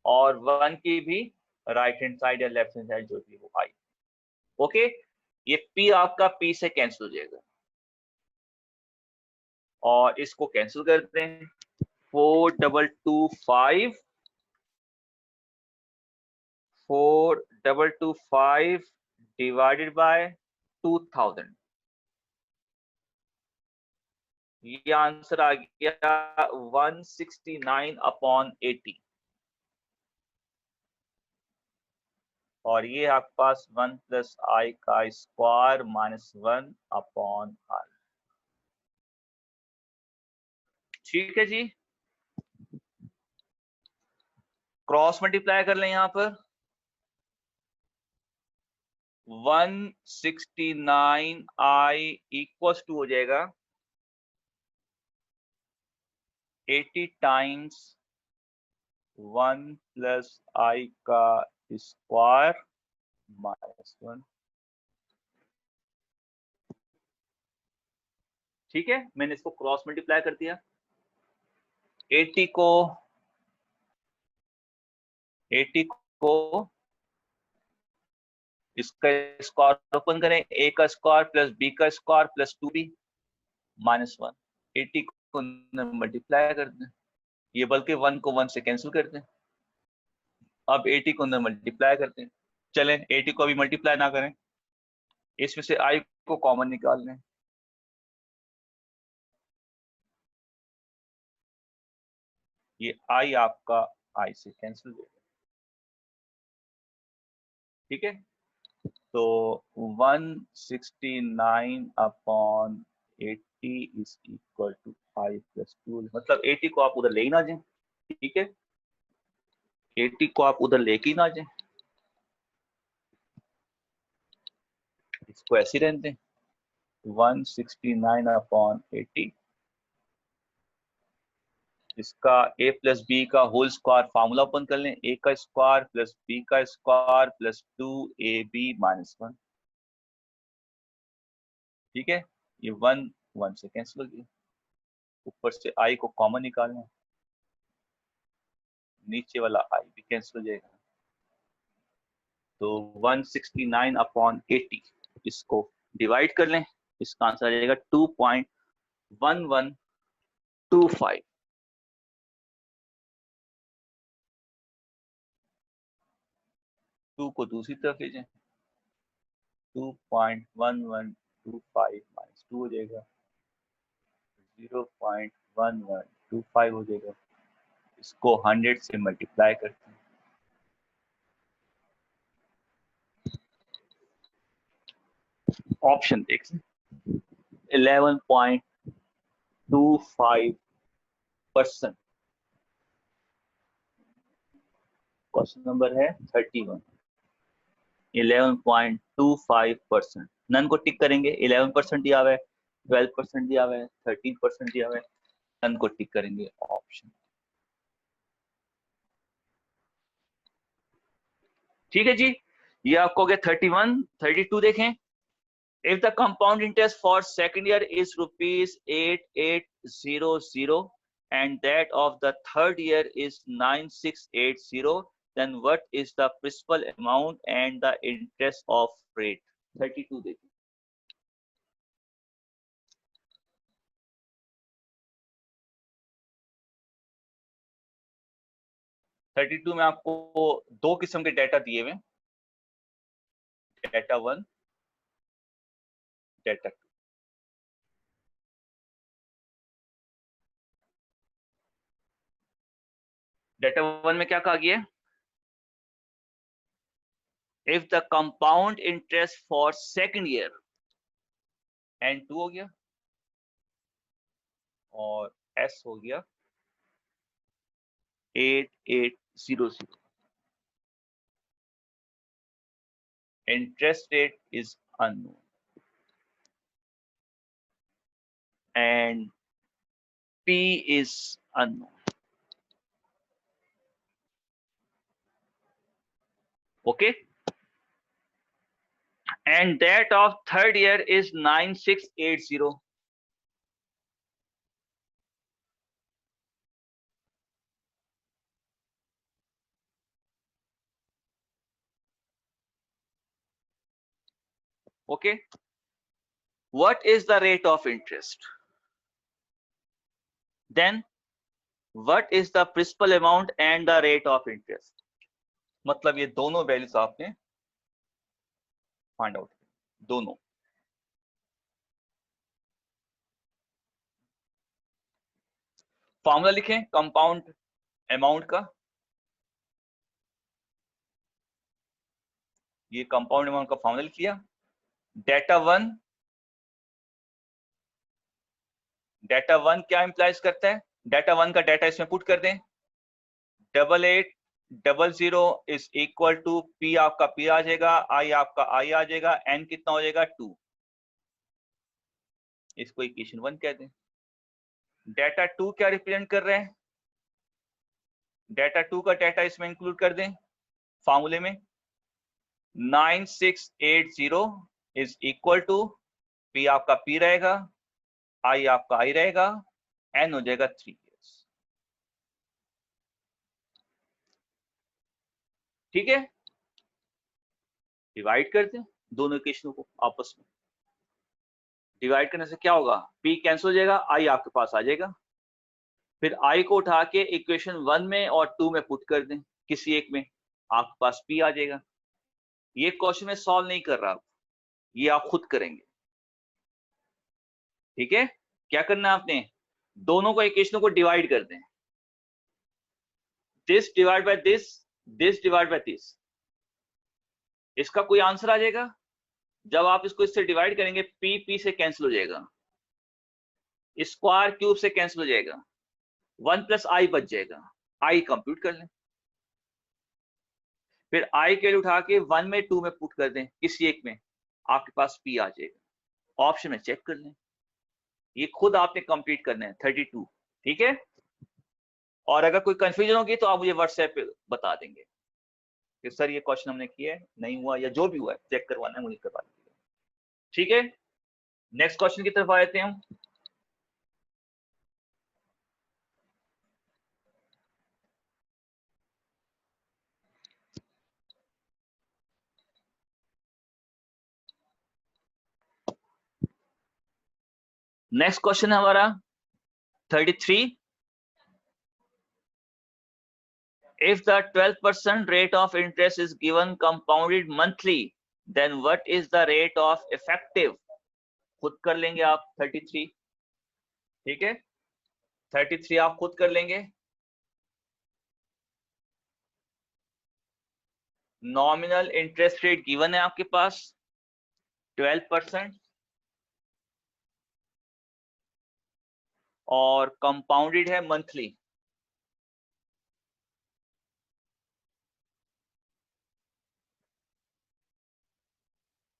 और 1 की भी राइट हैंड साइड या लेफ्ट हैंड साइड जो भी हो आई। ओके, ये P आपका P से कैंसिल हो जाएगा और इसको कैंसिल करते हैं। 4225 4225 डिवाइडेड बाय 2000, ये आंसर आ गया 169/80 और ये आपके पास 1 प्लस आई का स्क्वायर माइनस 1/r। ठीक है जी, क्रॉस मल्टीप्लाई कर लें यहां पर 169i इक्वल्स टू हो जाएगा 80 टाइम्स 1 प्लस आई का स्क्वायर माइनस 1। ठीक है, मैंने इसको क्रॉस मल्टीप्लाई कर दिया। 80 को इसका स्क्वायर ओपन करें, a का स्क्वायर प्लस b का स्क्वायर प्लस 2b माइनस 1। 80 को मल्टीप्लाई कर दें, ये बल्कि 1 को 1 से कैंसिल कर दें। अब 80 को अंदर मल्टीप्लाई करते हैं। चलें 80 को अभी मल्टीप्लाई ना करें, इसमें से i को कॉमन निकाल लें। ये i आपका i से कैंसिल हो जाएगा। ठीक है, तो 169/80 इज इक्वल टू 5 प्लस 2, मतलब 80 को आप उधर ले ही ना जाए। ठीक है, 80 को आप उधर लेके ही ना जाए, इसको ऐसे रहने दें। 169/80 इसका a प्लस बी का होल स्क्वायर फार्मूला ओपन कर लें, a का स्क्वायर प्लस b का स्क्वायर प्लस 2ab माइनस 1। ठीक है, ये 1 1 से कैंसिल हो गया। ऊपर से i को कॉमन निकालना, नीचे वाला i भी कैंसिल हो जाएगा। तो 169/80 इसको डिवाइड कर लें, इसका आंसर आ जाएगा 2.1125। 2 को दूसरी तरफ ले जाएं, 2.1125 माइनस 2 हो जाएगा 0.1125 हो जाएगा। इसको 100 से मल्टीप्लाई करते हैं। ऑप्शन देख 11.25%। क्वेश्चन नंबर है 31। 11.25%। नन को टिक करेंगे, 11% दिया हुआ है, 12% दिया हुआ है, 13% दिया हुआ है, नन को टिक करेंगे ऑप्शन। ठीक है जी, ये आपको हो गया 31। 32 देखें, if the compound interest for second year is rupees 8800 and that of the third year is 9680, then what is the principal amount and the interest of rate? 32 देखिए। 32 में आपको दो किस्म के डेटा दिए हुए, डेटा 1, डेटा 2। डेटा 1 में क्या कहा गया? If the compound interest for second year, and 2 हो गया और एस हो गया 8800। interest rate is unknown and P is unknown. Okay, and that of third year is 9680. Okay, what is the rate of interest? Then what is the principal amount and the rate of interest? मतलब ये दोनों values आपने find out, दोनों। Formula लिखें compound amount का, ये compound amount का formula लिख लिया। डेटा वन क्या इंप्लाइज करता है? डेटा वन का डेटा इसमें पुट कर दें, 8800 इज इक्वल टू पी आपका पी आ जाएगा, आई आपका आई आ जाएगा, एन कितना हो जाएगा 2, इसको इक्वेशन 1 कह दें। डेटा 2 क्या रिप्रेजेंट कर रहे हैं? डेटा 2 का डेटा इसमें इंक्लूड कर दें फार्मूले में, 9680 इज इक्वल टू पी आपका पी रहेगा, आई आपका आई रहेगा, एन हो जाएगा 3 years। ठीक है, डिवाइड कर दें दोनों इक्वेशनों को आपस में। डिवाइड करने से क्या होगा? पी कैंसिल हो जाएगा, आई आपके पास आ जाएगा। फिर आई को उठा के इक्वेशन 1 में और 2 में पुट कर दें, किसी एक में, आपके पास पी आ जाएगा। ये क्वेश्चन में सॉल्व नहीं कर रहा, ये आप खुद करेंगे। ठीक है, क्या करना है आपने? दोनों को इक्वेशनों को डिवाइड कर दें, this divide by this divide by this, इसका कोई आंसर आ जाएगा। जब आप इसको इससे डिवाइड करेंगे, पी पी से कैंसिल हो जाएगा, स्क्वायर क्यूब से कैंसिल हो जाएगा, 1 प्लस आई बच जाएगा, आई कंप्यूट कर लें। फिर आई के उठा के 1 में 2 में पुट कर दें, किसी एक में, आपके पास पी आ जाएगा। ऑप्शन में चेक कर लें, ये खुद आपने कंप्लीट करना है 32। ठीक है, और अगर कोई कंफ्यूजन होगी तो आप मुझे व्हाट्सएप पे बता देंगे कि सर ये क्वेश्चन हमने किया है, नहीं हुआ, या जो भी हुआ है चेक करवाना है मुझे करवा दीजिएगा। ठीक है, नेक्स्ट क्वेश्चन की तरफ आते हैं हम। नेक्स्ट क्वेश्चन है हमारा 33। If the 12% rate of interest is given compounded monthly, then what is the rate of effective? खुद कर लेंगे आप 33। ठीक है, 33 आप खुद कर लेंगे। नॉमिनल इंटरेस्ट रेट गिवन है आपके पास 12% और कंपाउंडेड है मंथली।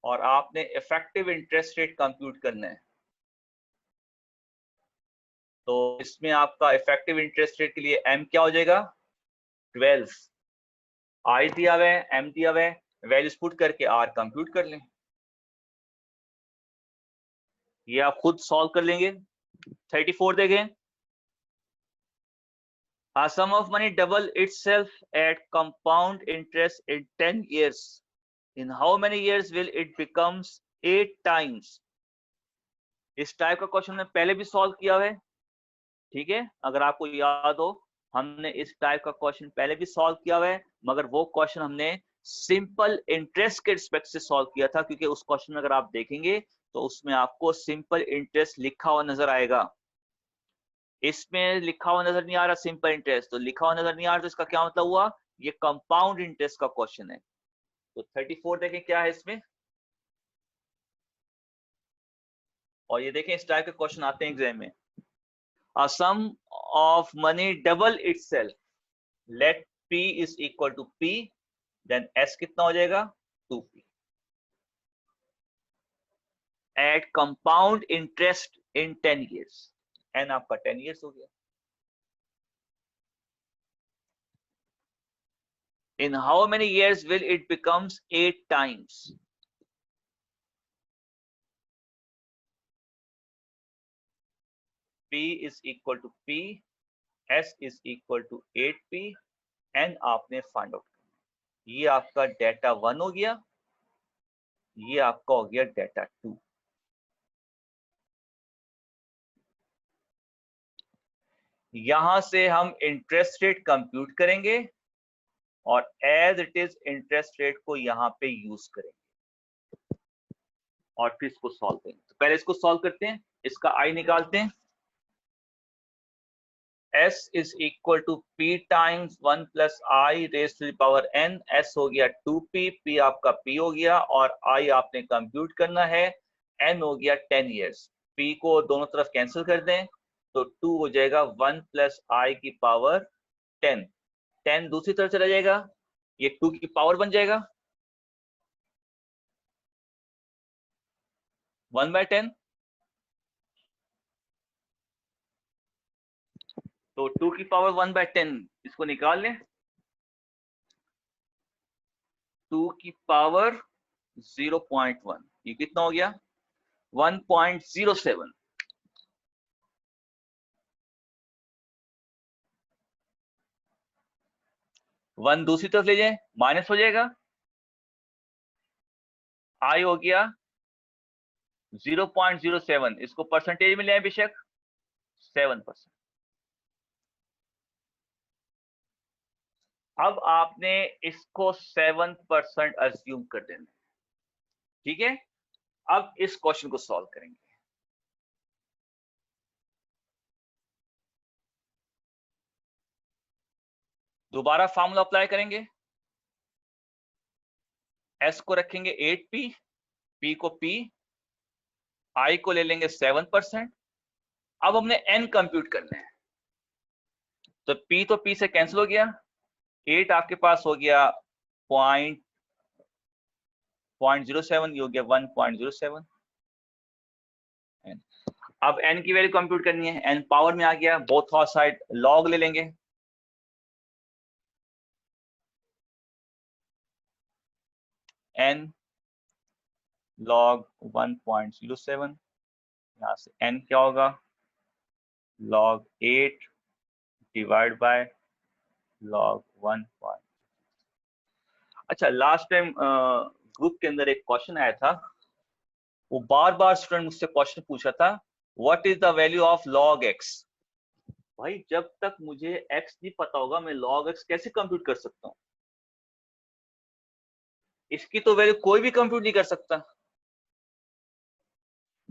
और आपने इफेक्टिव इंटरेस्ट रेट कंप्यूट करना है, तो इसमें आपका इफेक्टिव इंटरेस्ट रेट के लिए एम क्या हो जाएगा? 12, आई दिया हुआ है, एम दिया हुआ है, वैल्यूज पुट करके आर कंप्यूट कर लें। ये आप खुद सॉल्व कर लेंगे। 34 देखें, a sum of money double itself at compound interest in 10 years. In how many years will it becomes 8 times? इस टाइप का क्वेश्चन हमने पहले भी सॉल्व किया है। ठीक है, अगर आपको याद हो, हमने इस टाइप का क्वेश्चन पहले भी सॉल्व किया है, मगर वो क्वेश्चन हमने सिंपल इंटरेस्ट के रिस्पेक्ट से सॉल्व किया था, क्योंकि उस क्वेश्चन में अगर आप देखेंगे तो उसमें आपको सिंपल इंटरेस्ट लिखा हुआ नजर आएगा। इसमें लिखा हुआ नजर नहीं आ रहा सिंपल इंटरेस्ट, तो लिखा हुआ नजर नहीं आ रहा, तो इसका क्या मतलब हुआ? ये कंपाउंड इंटरेस्ट का क्वेश्चन है। तो 34 देखें क्या है इसमें, और ये देखें इस टाइप के क्वेश्चन आते हैं एग्जाम में। A sum of money double itself, let P is equal to P, then S कितना हो जाएगा? 2P at compound interest in 10 years, N आपका 10 years हो गया। In how many years will it becomes 8 times? P is equal to P, S is equal to 8P, N आपने find out करना। ये आपका डेटा 1 हो गया, ये आपका हो गया डेटा 2। यहां से हम इंटरेस्ट रेट कंप्यूट करेंगे और as it is interest rate को यहां पे यूज करेंगे और फिर इसको सॉल्व करेंगे। तो पहले इसको सॉल्व करते हैं, इसका आई निकालते हैं। S is equal to P times 1 plus I raised to the power n। S हो गया 2P, P आपका P हो गया और I आपने कंप्यूट करना है, N हो गया 10 years। P को दोनों तरफ कैंसिल कर दें तो 2 हो जाएगा 1 plus I की पावर 10। 10 दूसरी तरफ चला जाएगा, ये 2 की पावर बन जाएगा 1/10। तो 2 की पावर 1/10 इसको निकाल लें। 2 की पावर 0.1, ये कितना हो गया 1.07। 1 दूसरी तरफ ले जाए माइनस हो जाएगा, आई हो गया 0.07। इसको परसेंटेज में ले आए बेशक 7%। अब आपने इसको 7% अज्यूम कर देना, ठीक है। अब इस क्वेश्चन को सॉल्व करेंगे। दोबारा फार्मूला अप्लाई करेंगे। S को रखेंगे 8P, P को P, I को ले लेंगे 7%। अब हमने N कंप्यूट करना है, तो P तो P से कैंसिल हो गया, 8 आपके पास हो गया 0.07, ये हो गया 1.07। अब N की वैल्यू कंप्यूट करनी है, N पावर में आ गया, बोथ साइड लॉग ले लेंगे। N log 1.07, यहां से N क्या होगा log 8 डिवाइड बाय log 1। अच्छा, लास्ट टाइम ग्रुप के अंदर एक क्वेश्चन आया था, वो बार बार स्टूडेंट मुझसे क्वेश्चन पूछा था, what is the value of log x। भाई जब तक मुझे x नहीं पता होगा मैं log x कैसे कंप्यूट कर सकता हूँ? इसकी तो वैल्यू कोई भी कंप्यूट नहीं कर सकता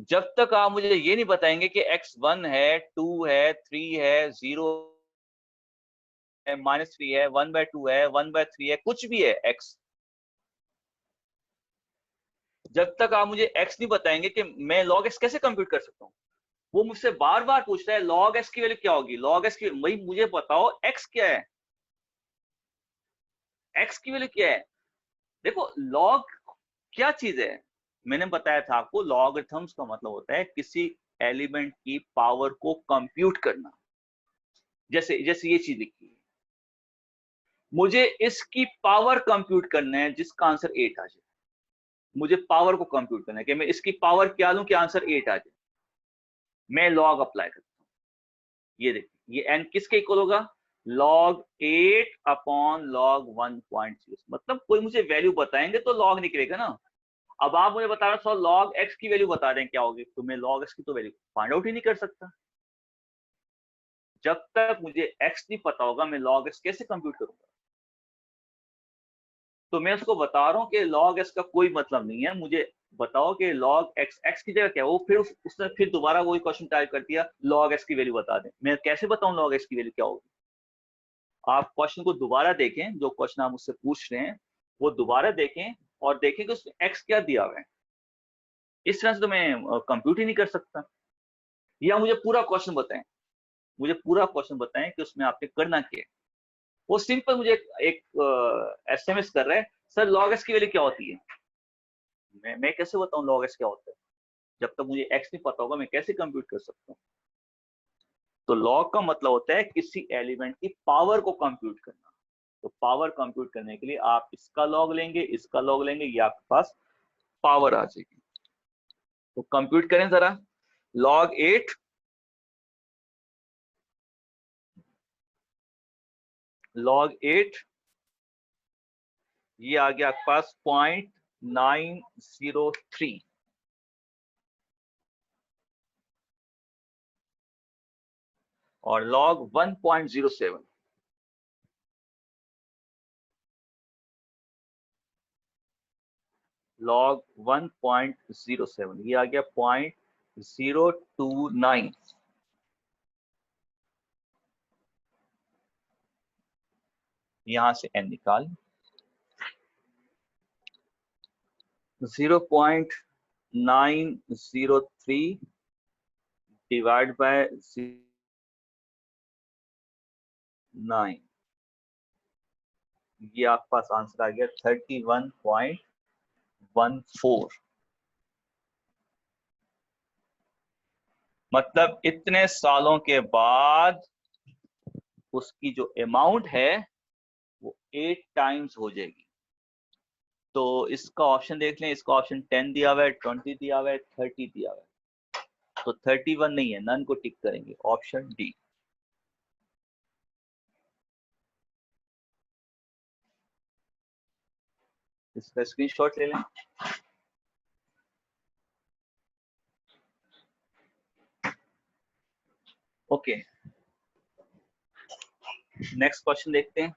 जब तक आप मुझे ये नहीं बताएंगे कि x 1 है, 2 है, 3 है, 0 है, -3 है, 1/2 है, 1/3 है, कुछ भी है x। जब तक आप मुझे x नहीं बताएंगे कि मैं log x कैसे कंप्यूट कर सकता हूँ। वो मुझसे बार बार पूछ रहा है log x की वैल्यू क्या होगी, log x की। भाई मुझे बताओ x क्या है, x की वैल्यू क्या है। देखो log क्या चीज है, मैंने बताया था आपको, लॉगरिथम्स का मतलब होता है किसी एलिमेंट की पावर को कंप्यूट करना। जैसे जैसे ये चीज लिखी है, मुझे इसकी पावर कंप्यूट करना है जिसका आंसर 8 आ जाए। मुझे पावर को कंप्यूट करना है कि मैं इसकी पावर क्या लूं कि आंसर 8 आ जाए। मैं लॉग अप्लाई करता हूं, ये देखिए ये n किसके इक्वल होगा log 8 अपॉन log 1.0। मतलब कोई मुझे वैल्यू बताएंगे तो log निकलेगा ना। अब आप मुझे बता रहे हो log x की वैल्यू बता रहे हैं क्या होगी, तो मैं log x की तो वैल्यू फाइंड आउट ही नहीं कर सकता। जब तक मुझे x नहीं पता होगा मैं log x कैसे कंप्यूट करूंगा। तो मैं उसको बता रहा हूँ कि log x का कोई मतलब नहीं है, मुझे बताओ कि log x x की जगह क्या है। वो फिर उसने फिर दोबारा वही क्वेश्चन टाइप कर दिया log x की वैल्यू बता दें। मैं कैसे बताऊं log x की वैल्यू क्या होगी। आप क्वेश्चन को दोबारा देखें, जो क्वेश्चन आप मुझसे पूछ रहे हैं वो दोबारा देखें और देखें कि उसमें x क्या दिया हुआ है। इस तरह से तो मैं कंप्यूट ही नहीं कर सकता। या मुझे पूरा क्वेश्चन बताएं, मुझे पूरा क्वेश्चन बताएं कि उसमें आपने करना क्या है। वो सिंपल मुझे एक SMS कर रहा है, सर log x की वैल्यू क्या होती है। मैं कैसे बताऊं log x क्या होता है, जब तक मुझे x नहीं पता होगा मैं कैसे कंप्यूट कर सकता हूँ। तो log का मतलब होता है किसी एलिमेंट की पावर को कंप्यूट करना। तो पावर कंप्यूट करने के लिए आप इसका log लेंगे, इसका log लेंगे, ये आपके पास पावर आ जाएगी। तो कंप्यूट करें जरा, log 8 log 8 ये आ गया आपके पास 903 और log 1.07 log 1.07 ये आ गया 0.029 यहां से n निकाल 0.903 डिवाइड बाय 9 ये आपके पास आंसर आ गया 31.14 मतलब इतने सालों के बाद उसकी जो अमाउंट है वो 8 टाइम्स हो जाएगी। तो इसका ऑप्शन देख लें, इसका ऑप्शन 10 दिया हुआ है, 20 दिया हुआ है, 30 दिया हुआ है। तो 31 नहीं है, नन को टिक करेंगे, ऑप्शन डी। इसका स्क्रीनशॉट ले लें। ओके, नेक्स्ट क्वेश्चन देखते हैं।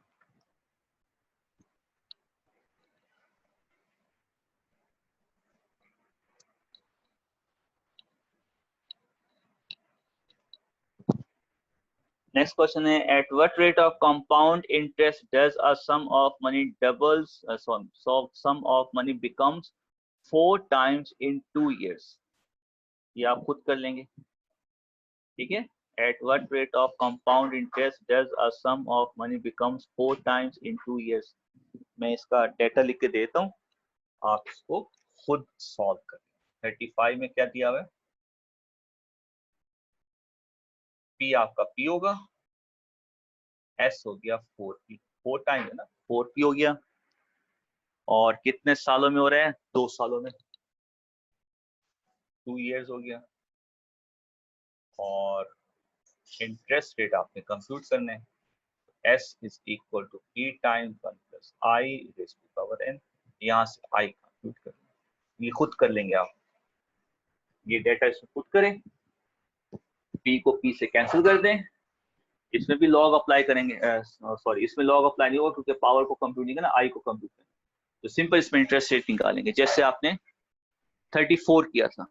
नेक्स्ट क्वेश्चन है, at what rate of compound interest does a sum of money doubles sum of money becomes 4 times in 2 years। ये आप खुद कर लेंगे, ठीक है। At what rate of compound interest does a sum of money becomes 4 times in 2 years। मैं इसका data लिख के देता हूँ, आप इसको खुद सॉल्व करें। 35 में क्या दिया हुआ है, पी आपका पी होगा, एस हो गया 4p, 4 टाइम है ना, 4p हो गया। और कितने सालों में हो रहा है, 2 सालों में, 2 years हो गया। और इंटरेस्ट रेट आपने कंप्यूट करना है, s is equal to p times 1 plus i raise to power n। यहाँ से i कंप्यूट करना है, ये खुद कर लेंगे आप। ये डेटा इसमें पुट करें, p को p से कैंसिल कर दें, इसमें भी लॉग अप्लाई करेंगे, सॉरी इसमें लॉग अप्लाई नहीं होगा क्योंकि पावर को कंप्यूट नहीं करना, आई को कंप्यूट करना। तो सिंपल इसमें इंटरेस्ट रेट निकालेंगे, जैसे आपने 34 किया था,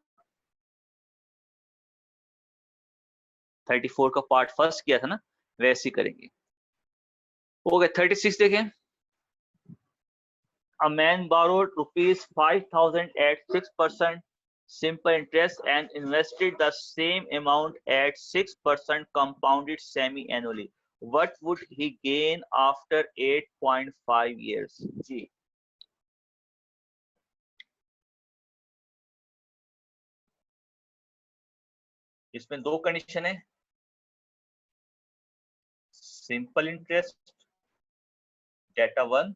34 का पार्ट फर्स्ट किया था ना, वैसे ही करेंगे। हो गया 36 देखें। A man borrowed rupees 5,000 at 6% simple interest and invested the same amount at 6% compounded semi-annually. What would he gain after 8.5 years? जी, इसमें दो कंडीशन है, simple interest data 1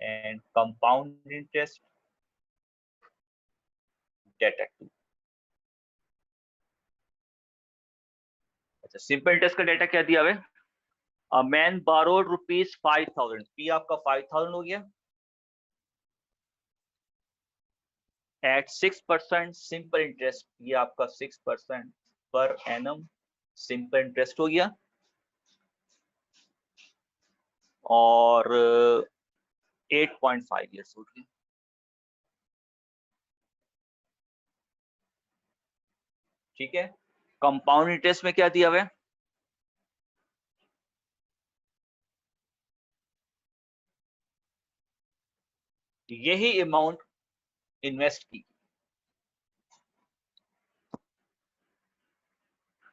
and compound interest data 2। अच्छा, सिंपल इंटरेस्ट का data क्या दिया हुआ है, a man borrowed rupees 5,000, P आपका 5,000 हो गया, एट 6% सिंपल इंटरेस्ट, ये आपका 6% पर एनम सिंपल इंटरेस्ट हो गया। और 8.5 ईयर्स हो गया, ठीक है। कंपाउंड इंटरेस्ट में क्या दिया हुआ है, यही अमाउंट इन्वेस्ट की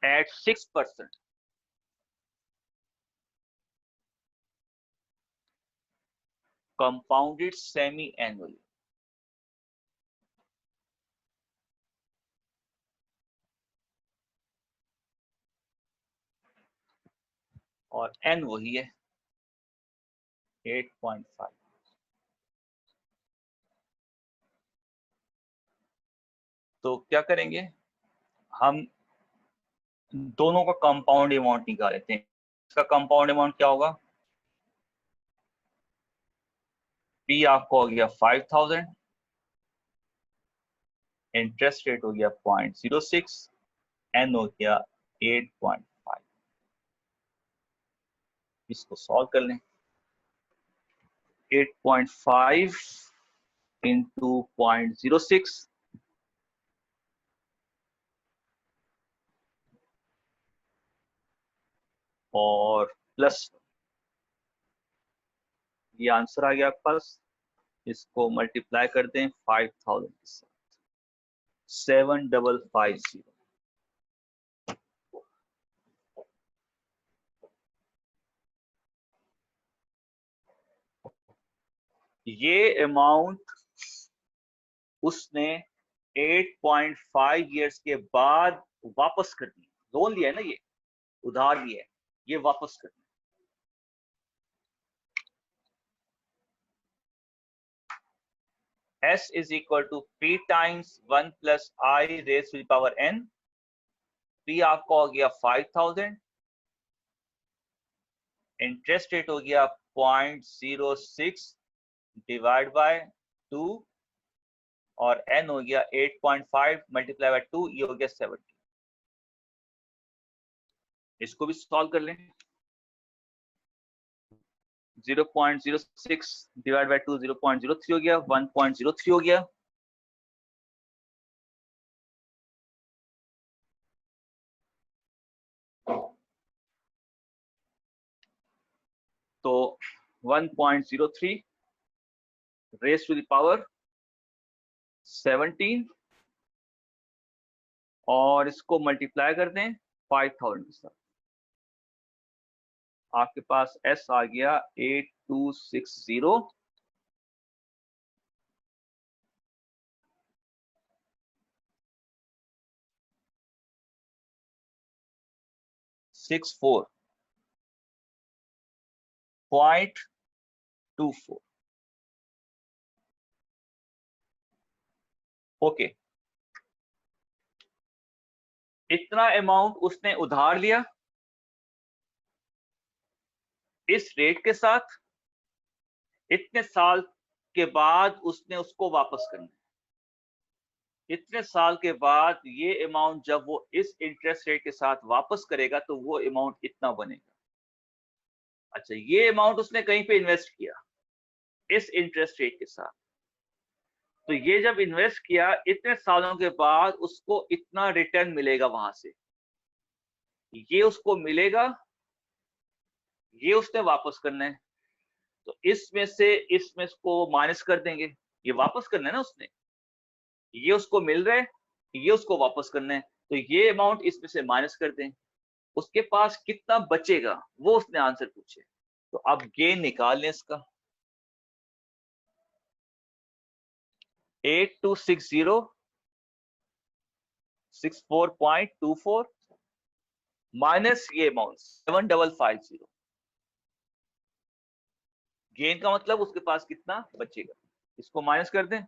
एट 6%, कंपाउंडेड सेमी एनुअली। और एन वही है 8.5। तो क्या करेंगे, हम दोनों का कंपाउंड अमाउंट निकाल लेते हैं। इसका कंपाउंड अमाउंट क्या होगा, P आपको हो गया 5000, इंटरेस्ट रेट हो गया 0.06, N हो गया 8.5। इसको सॉल्व कर लें। 8.5 इंटू 0.06 और प्लस, ये आंसर आ गया आपके पास। इसको मल्टीप्लाई कर दें 5000 के साथ, 7550। ये अमाउंट उसने 8.5 इयर्स के बाद वापस करनी। लोन लिया है ना, ये उधार लिया है, ये वापस करनी। S is equal to P times 1 plus I raised to the power n। P आपका हो गया 5000, इंटरेस्ट रेट हो गया 0.06 डिवाइड बाय 2 और n हो गया 8.5 मल्टीप्लाई बाय 2, ये हो गया 70। इसको भी सॉल्व कर लें। 0.06 डिवाइड बाय 2 0.03 हो गया, 1.03 हो गया। तो 1.03 रेज टू द पावर 17 और इसको मल्टीप्लाई कर दें 5000 के साथ, आपके पास S आ गया 8260 64.24। ओके, इतना अमाउंट उसने उधार लिया इस रेट के साथ, इतने साल के बाद उसने उसको वापस करना। इतने साल के बाद ये अमाउंट जब वो इस इंटरेस्ट रेट के साथ वापस करेगा तो वो अमाउंट इतना बनेगा। अच्छा, ये अमाउंट उसने कहीं पे इन्वेस्ट किया इस इंटरेस्ट रेट के साथ, तो ये जब इन्वेस्ट किया इतने सालों के बाद उसको इतना रिटर्न मिलेगा वहां से, ये उसको मिलेगा, ये उसने वापस करना है। तो इसमें से इसमें इसको माइनस कर देंगे, ये वापस करना है ना उसने, ये उसको मिल रहा है, ये उसको वापस करना है, तो ये अमाउंट इसमें से माइनस कर दें। उसके पास कितना बचेगा वो उसने आंसर पूछे, तो अब गेन निकाल लें इसका। 8260 64.24 माइनस ये अमाउंट 7550, गेन का मतलब उसके पास कितना बचेगा, इसको माइनस कर दें।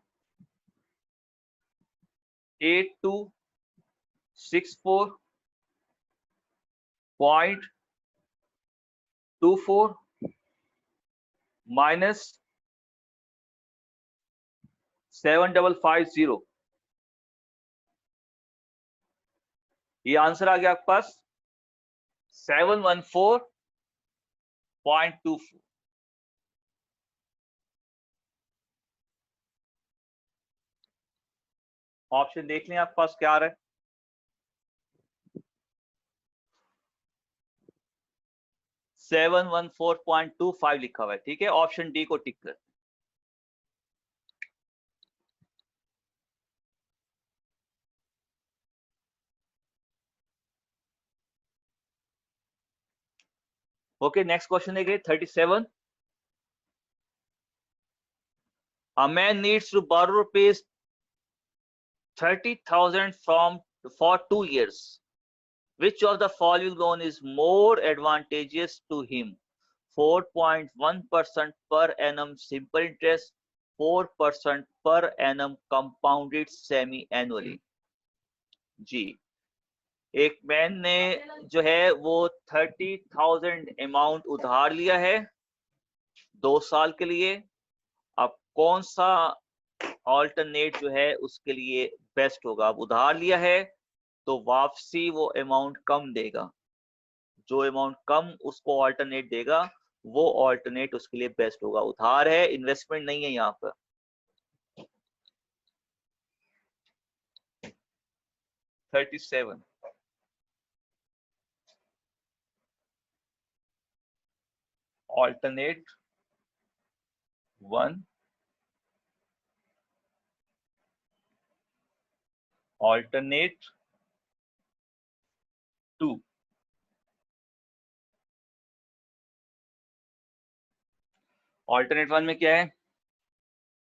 8264.24 माइनस 7550, ये आंसर आ गया आपके पास 714.24। ऑप्शन देख लें आपके पास क्या आ रहा है। 714.25 लिखा हुआ है, ठीक है, ऑप्शन डी को टिक कर। ओके, नेक्स्ट क्वेश्चन देखिए 37। A man needs to borrow rupees 30,000 for 2 years. Which of the following loan is more advantageous to him? 4.1% per annum simple interest, 4% per annum compounded semi-annually। जी, एक man ने जो है वो 30,000 amount उधार लिया है 2 साल के लिए। अब कौन सा ऑल्टरनेट जो है उसके लिए बेस्ट होगा। अब उधार लिया है तो वापसी वो अमाउंट कम देगा, जो अमाउंट कम उसको ऑल्टरनेट देगा वो ऑल्टरनेट उसके लिए बेस्ट होगा। उधार है, इन्वेस्टमेंट नहीं है यहाँ पर। 37 alternate 1 alternate 2। alternate 1 में क्या है,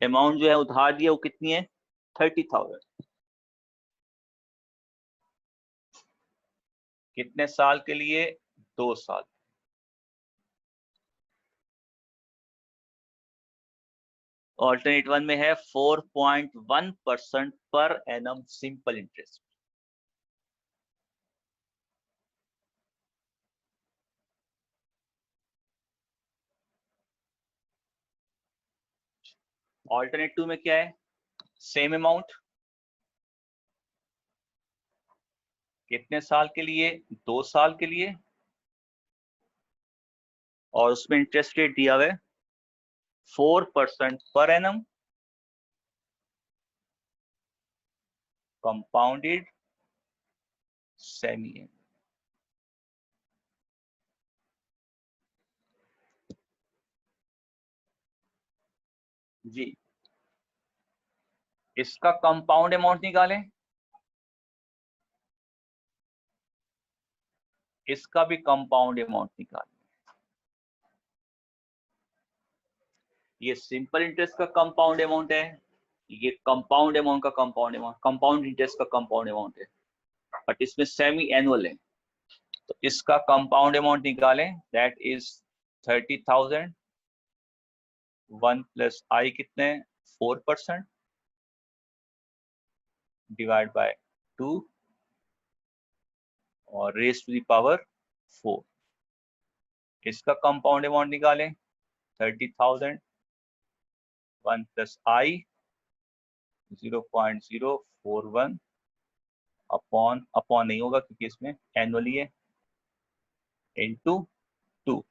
अमाउंट जो है उधार दिया वो कितनी है 30,000। कितने साल के लिए, 2 साल। ऑल्टरनेट 1 में है 4.1% per annum simple interest. Alternate 2 में क्या है, सेम अमाउंट, कितने साल के लिए, 2 साल के लिए, और उसमें इंटरेस्ट रेट दिया हुआ है 4% per annum compounded semi annual. जी, इसका कंपाउंड अमाउंट निकालें, इसका भी कंपाउंड अमाउंट निकालें। ये सिंपल इंटरेस्ट का कंपाउंड अमाउंट है, ये कंपाउंड अमाउंट का कंपाउंड अमाउंट, कंपाउंड इंटरेस्ट का कंपाउंड अमाउंट है, बट इसमें सेमी एनुअल है। तो इसका कंपाउंड अमाउंट निकालें, दैट इज 30,000। 1 प्लस आई कितने, 4% डिवाइड बाय 2 और रेज टू द पावर 4। इसका कंपाउंड अमाउंट निकालें, 30,000 1 प्लस आई 0.041 अपॉन, अपॉन नहीं होगा क्योंकि इसमें एनुअली है, इनटू 2।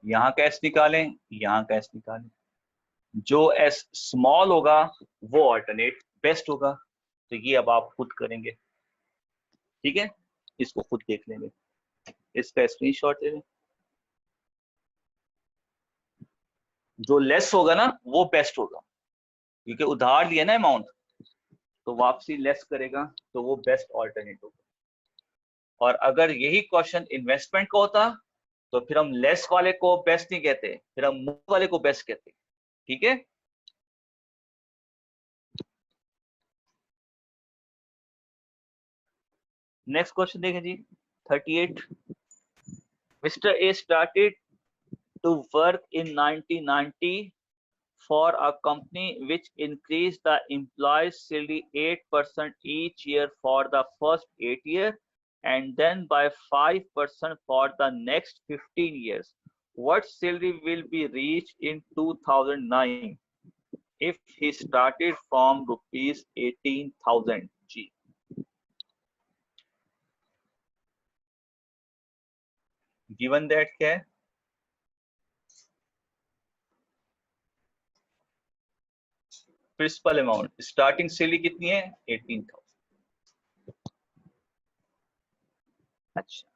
यहाँ कैश निकालें, यहाँ कैश निकालें, जो एस स्मॉल होगा वो ऑल्टरनेट बेस्ट होगा। तो ये अब आप खुद करेंगे, ठीक है, इसको खुद देख लेंगे, इसका स्क्रीनशॉट ले लें। जो लेस होगा ना वो बेस्ट होगा, क्योंकि उधार लिया ना अमाउंट, तो वापसी लेस करेगा, तो वो बेस्ट ऑल्टरनेट होगा। और अगर यही क्वेश्चन इन्वेस्टमेंट का होता तो फिर हम लेस वाले को बेस्ट नहीं कहते, फिर हम मोर वाले को बेस्ट कहते, ठीक है। नेक्स्ट क्वेश्चन देखें जी, 38। Mister A started to work in 1990 for a company which increased the employees' salary 8% each year for the first 8 years and then by 5% for the next 15 years. What salary will be reached in 2009 if he started from rupees 18,000? G. Given that क्या है, principal amount, starting salary कितनी है 18,000। अच्छा,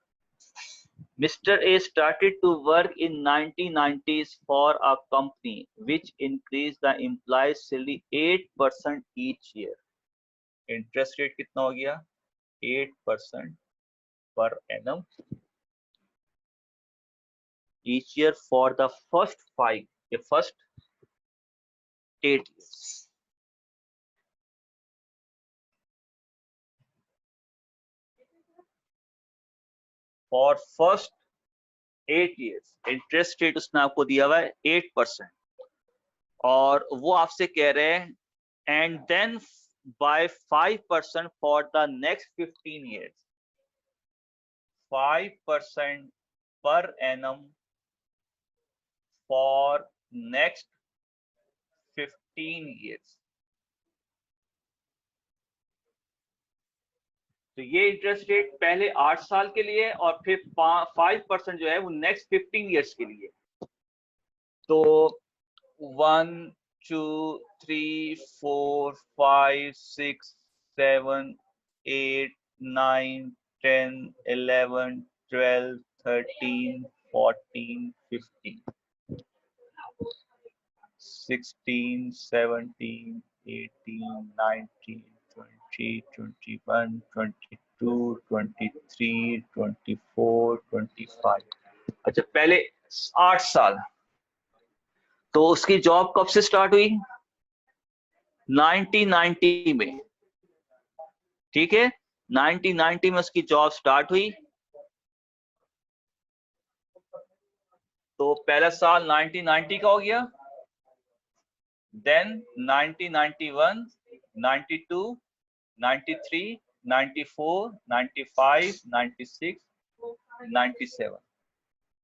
Mr. A started to work in 1990s for a company which increased the employees' salary 8% each year. Interest rate कितना हो गया 8% per annum each year for the first 8 years. For first 8 years interest rate उसने आपको दिया हुआ है 8%, और वो आपसे कह रहे हैं and then by 5% for the next 15 years. 5% per annum for next 15 years. तो ये इंटरेस्ट रेट पहले 8 साल के लिए और फिर 5% जो है वो नेक्स्ट 15 ईयर्स के लिए। तो 1 2 3 4 5 6 7 8 9 10 11 12 13 14 15 16 17 18 19 20 21 22 23 24 25। अच्छा, पहले 8 साल। तो उसकी जॉब कब से स्टार्ट हुई? 1990 में। ठीक है, 1990 में उसकी जॉब स्टार्ट हुई। तो पहला साल 1990 का हो गया, देन 1991, 92, 93, 94, 95, 96, 97।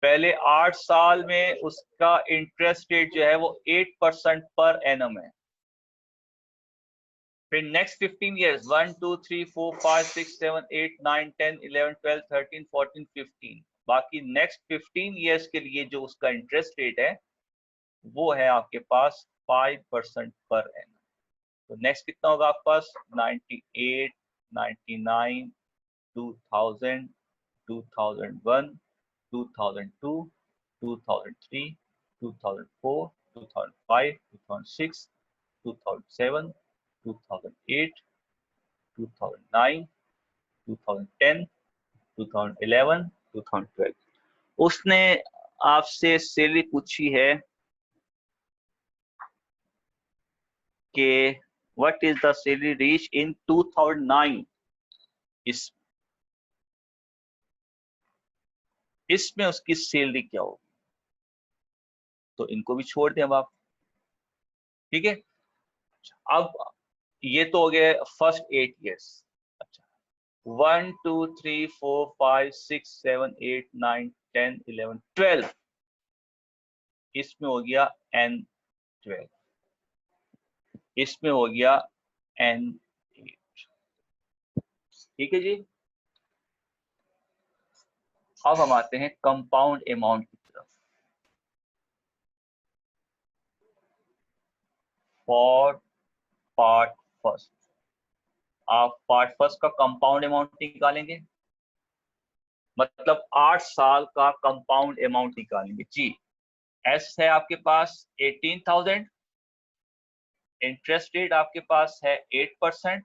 पहले 8 साल में उसका इंटरेस्ट रेट जो है वो 8% पर एनम है। फिर नेक्स्ट 15 इयर्स 1 2 3 4 5 6 7 8 9 10 11 12 13 14 15, बाकी नेक्स्ट 15 इयर्स के लिए जो उसका इंटरेस्ट रेट है वो है आपके पास 5% पर एनम। तो नेक्स्ट कितना होगा आपके पास? 98, 99, 2000, 2001, 2002, 2003, 2004, 2005, 2006, 2007, 2008, 2009, 2010, 2011, 2012। उसने आपसे सैलरी पूछी है कि what is the salary reach इन 2009। इसमें उसकी सैलरी क्या होगी? तो इनको भी छोड़ दें अब आप। ठीक है, अब ये तो हो गया फर्स्ट 8 इयर्स। अच्छा, 1 2 3 4 5 6 7 8 9 10 11 12, इसमें हो गया N12, इसमें हो गया N8। ठीक है जी। अब हम आते हैं कंपाउंड अमाउंट की तरफ। फॉर पार्ट फर्स्ट, आप पार्ट फर्स्ट का कंपाउंड अमाउंट निकालेंगे, मतलब 8 साल का कंपाउंड अमाउंट निकालेंगे जी। एस है आपके पास 18,000, इंटरेस्ट रेट आपके पास है 8%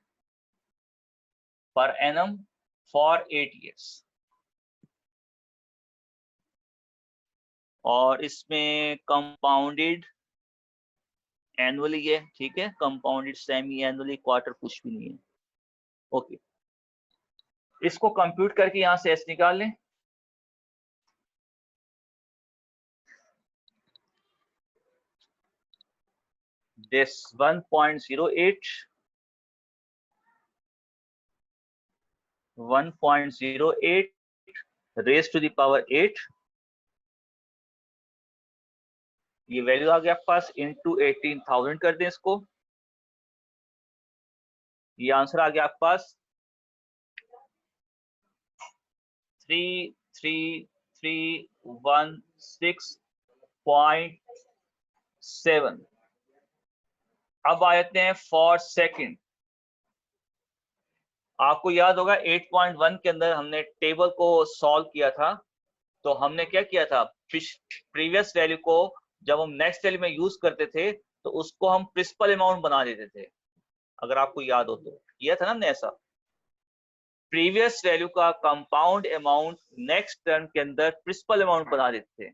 पर एनम फॉर 8 इयर्स, और इसमें कंपाउंडेड एनुअली है। ठीक है, कंपाउंडेड सेमी एनुअली क्वार्टर कुछ भी नहीं है। ओके, इसको कंप्यूट करके यहां से एस निकाल लें। This 1.08 raise to the power 8, ये वैल्यू आ गया आपके पास, इंटू 18,000 कर दें इसको, ये आंसर आ गया आपके पास 33316.7। अब आ जाते हैं फॉर सेकंड। आपको याद होगा 8.1 के अंदर हमने टेबल को सॉल्व किया था, तो हमने क्या किया था, प्रीवियस वैल्यू को जब हम नेक्स्ट वैल्यू में यूज करते थे तो उसको हम प्रिंसिपल अमाउंट बना देते थे। अगर आपको याद हो तो किया था ना हमने ऐसा। प्रीवियस वैल्यू का कंपाउंड अमाउंट नेक्स्ट टर्म के अंदर प्रिंसिपल अमाउंट बना देते थे।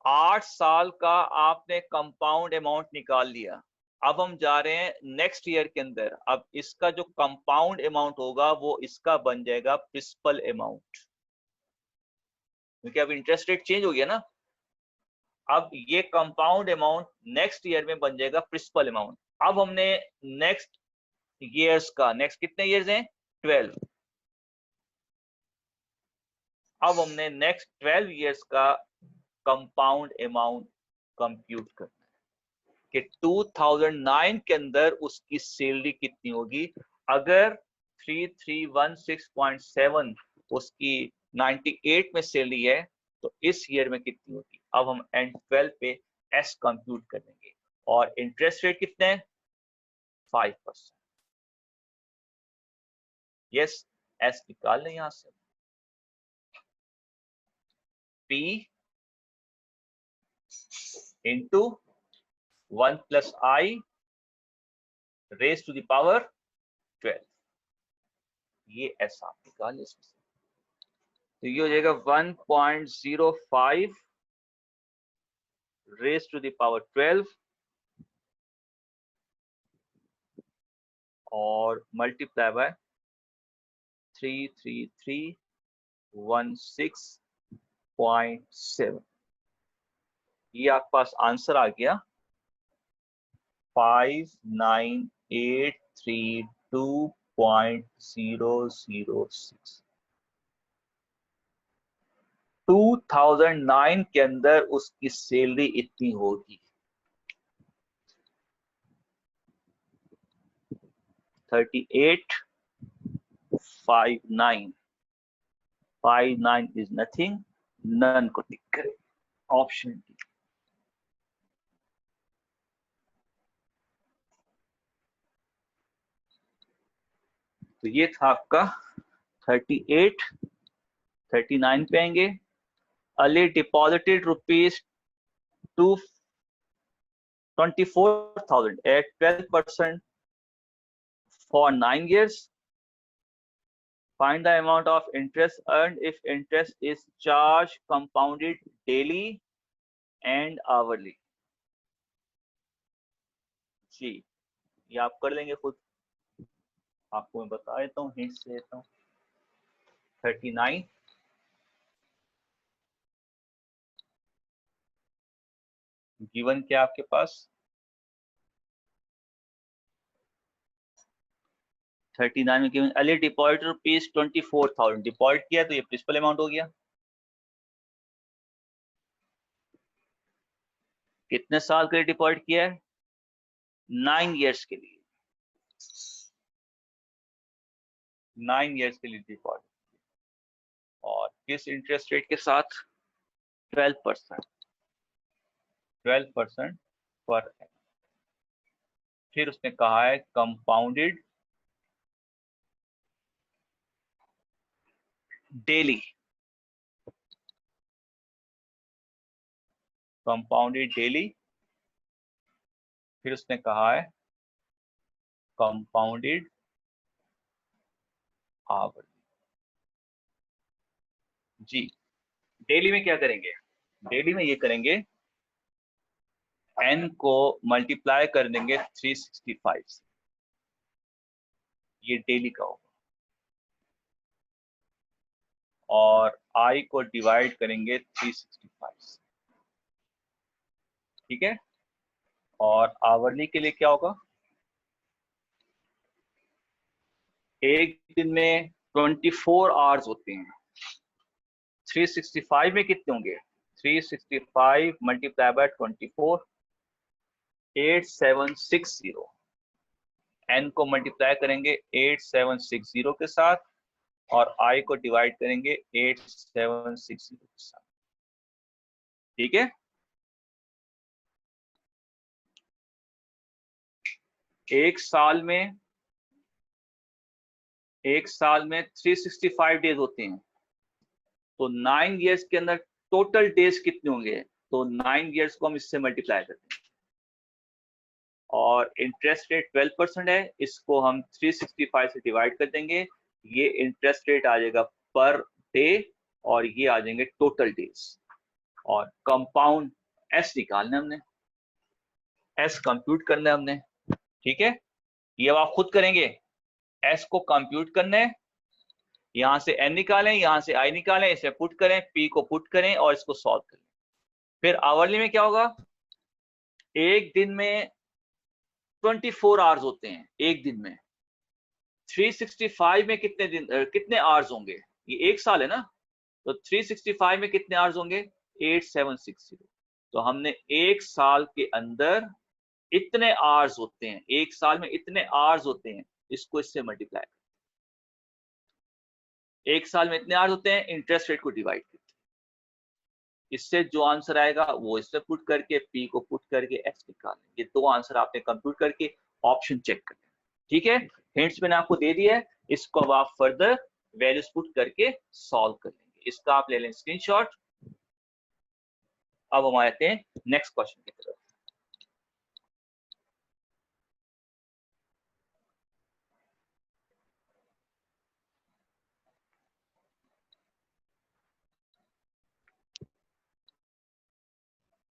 8 साल का आपने कंपाउंड अमाउंट निकाल लिया। अब हम जा रहे हैं नेक्स्ट ईयर के अंदर, अब इसका जो कंपाउंड अमाउंट होगा वो इसका बन जाएगा प्रिंसिपल अमाउंट, क्योंकि अब इंटरेस्ट रेट चेंज हो गया ना। अब ये कंपाउंड अमाउंट नेक्स्ट ईयर में बन जाएगा प्रिंसिपल अमाउंट। अब हमने नेक्स्ट ईयर्स का, नेक्स्ट कितने ईयर्स हैं 12। अब हमने नेक्स्ट 12 ईयर्स का कंपाउंड अमाउंट कंप्यूट करना है कि 2009 के अंदर उसकी सैलरी कितनी होगी। अगर 3316.7 उसकी 98 में सैलरी है तो इस ईयर में कितनी होगी। अब हम एंड 12 पे एस कंप्यूट करेंगे और इंटरेस्ट रेट कितने हैं 5%। यस, एस निकाल लें यहां से, P into 1 plus I raise to the power 12। ये एस आप निकाल लें इसमें से, तो ये हो जाएगा 1.05 रेज टू द पावर 12 और मल्टीप्लाई बाय 33316.7। ये आपके पास आंसर आ गया 59832.006। 2009 के अंदर उसकी सैलरी इतनी होगी 3859। 59 इज नथिंग, नन को टिक करें, ऑप्शन डी। तो ये था आपका 38। 39 पे आएंगे। Ali deposited rupees 24,000 at 12% for 9 years. Find the amount of interest earned if interest is charged compounded daily and hourly. जी, ये आप कर लेंगे खुद, आपको मैं बता देता हूँ, हिंट से देता हूँ। 39 गिवन क्या आपके पास 39 में given Ali deposit rupees 24,000 deposit किया तो ये प्रिंसिपल अमाउंट हो गया। कितने साल के लिए डिपॉजिट किया है 9 इयर्स के लिए। 9 इयर्स के लिए डिपॉजिट और किस इंटरेस्ट रेट के साथ 12%। 12% पर एनम। फिर उसने कहा है कंपाउंडेड डेली। Compounded daily. फिर उसने कहा है कंपाउंडेड आवरली। जी, डेली में क्या करेंगे, डेली में ये करेंगे n को मल्टीप्लाई कर देंगे 365 से, ये डेली का होगा, और i को डिवाइड करेंगे 365 से, ठीक है। और आवरली के लिए क्या होगा, एक दिन में 24 आवर्स होते हैं, 365 में कितने होंगे 365 मल्टीप्लाई बाय 24 8760। n को मल्टीप्लाई करेंगे 8760 के साथ और i को डिवाइड करेंगे 8760 के साथ, ठीक है। एक साल में 365 डेज होते हैं, तो 9 इयर्स के अंदर टोटल डेज कितने होंगे, तो 9 इयर्स को हम इससे मल्टीप्लाई करते हैं और इंटरेस्ट रेट 12% है, इसको हम 365 से डिवाइड कर देंगे, ये इंटरेस्ट रेट आ जाएगा पर डे और ये आ जाएंगे टोटल डेज। और कंपाउंड एस निकालना है हमने, एस कंप्यूट करना है हमने, ठीक है। ये अब आप खुद करेंगे, एस को कंप्यूट करना है, यहां से एन निकालें, यहां से आई निकालें, इसे पुट करें, पी को पुट करें और इसको सॉल्व करें। फिर आवरली में क्या होगा, एक दिन में 24 आवर्स होते हैं एक दिन में, 365 में कितने दिन कितने आवर्स होंगे? ये 1 साल है ना, तो 365 में कितने आवर्स होंगे? 8760। तो हमने 1 साल के अंदर इतने आवर्स होते हैं, 1 साल में इतने आवर्स होते हैं, इसको इससे मल्टीप्लाई। 1 साल में इतने आवर्स होते हैं, इंटरेस्ट रेट को डिवाइड करते हैं, इससे जो आंसर आएगा वो इससे पुट करके पी को पुट करके एक्स निकालें। ये 2 आंसर आपने कंप्यूट करके ऑप्शन चेक कर लें। ठीक है, हिंट्स मैंने आपको दे दिया है, इसको अब आप फर्दर वैल्यूज पुट करके सॉल्व कर लेंगे। इसका आप ले लें स्क्रीनशॉट। अब हम आते हैं नेक्स्ट क्वेश्चन की तरफ।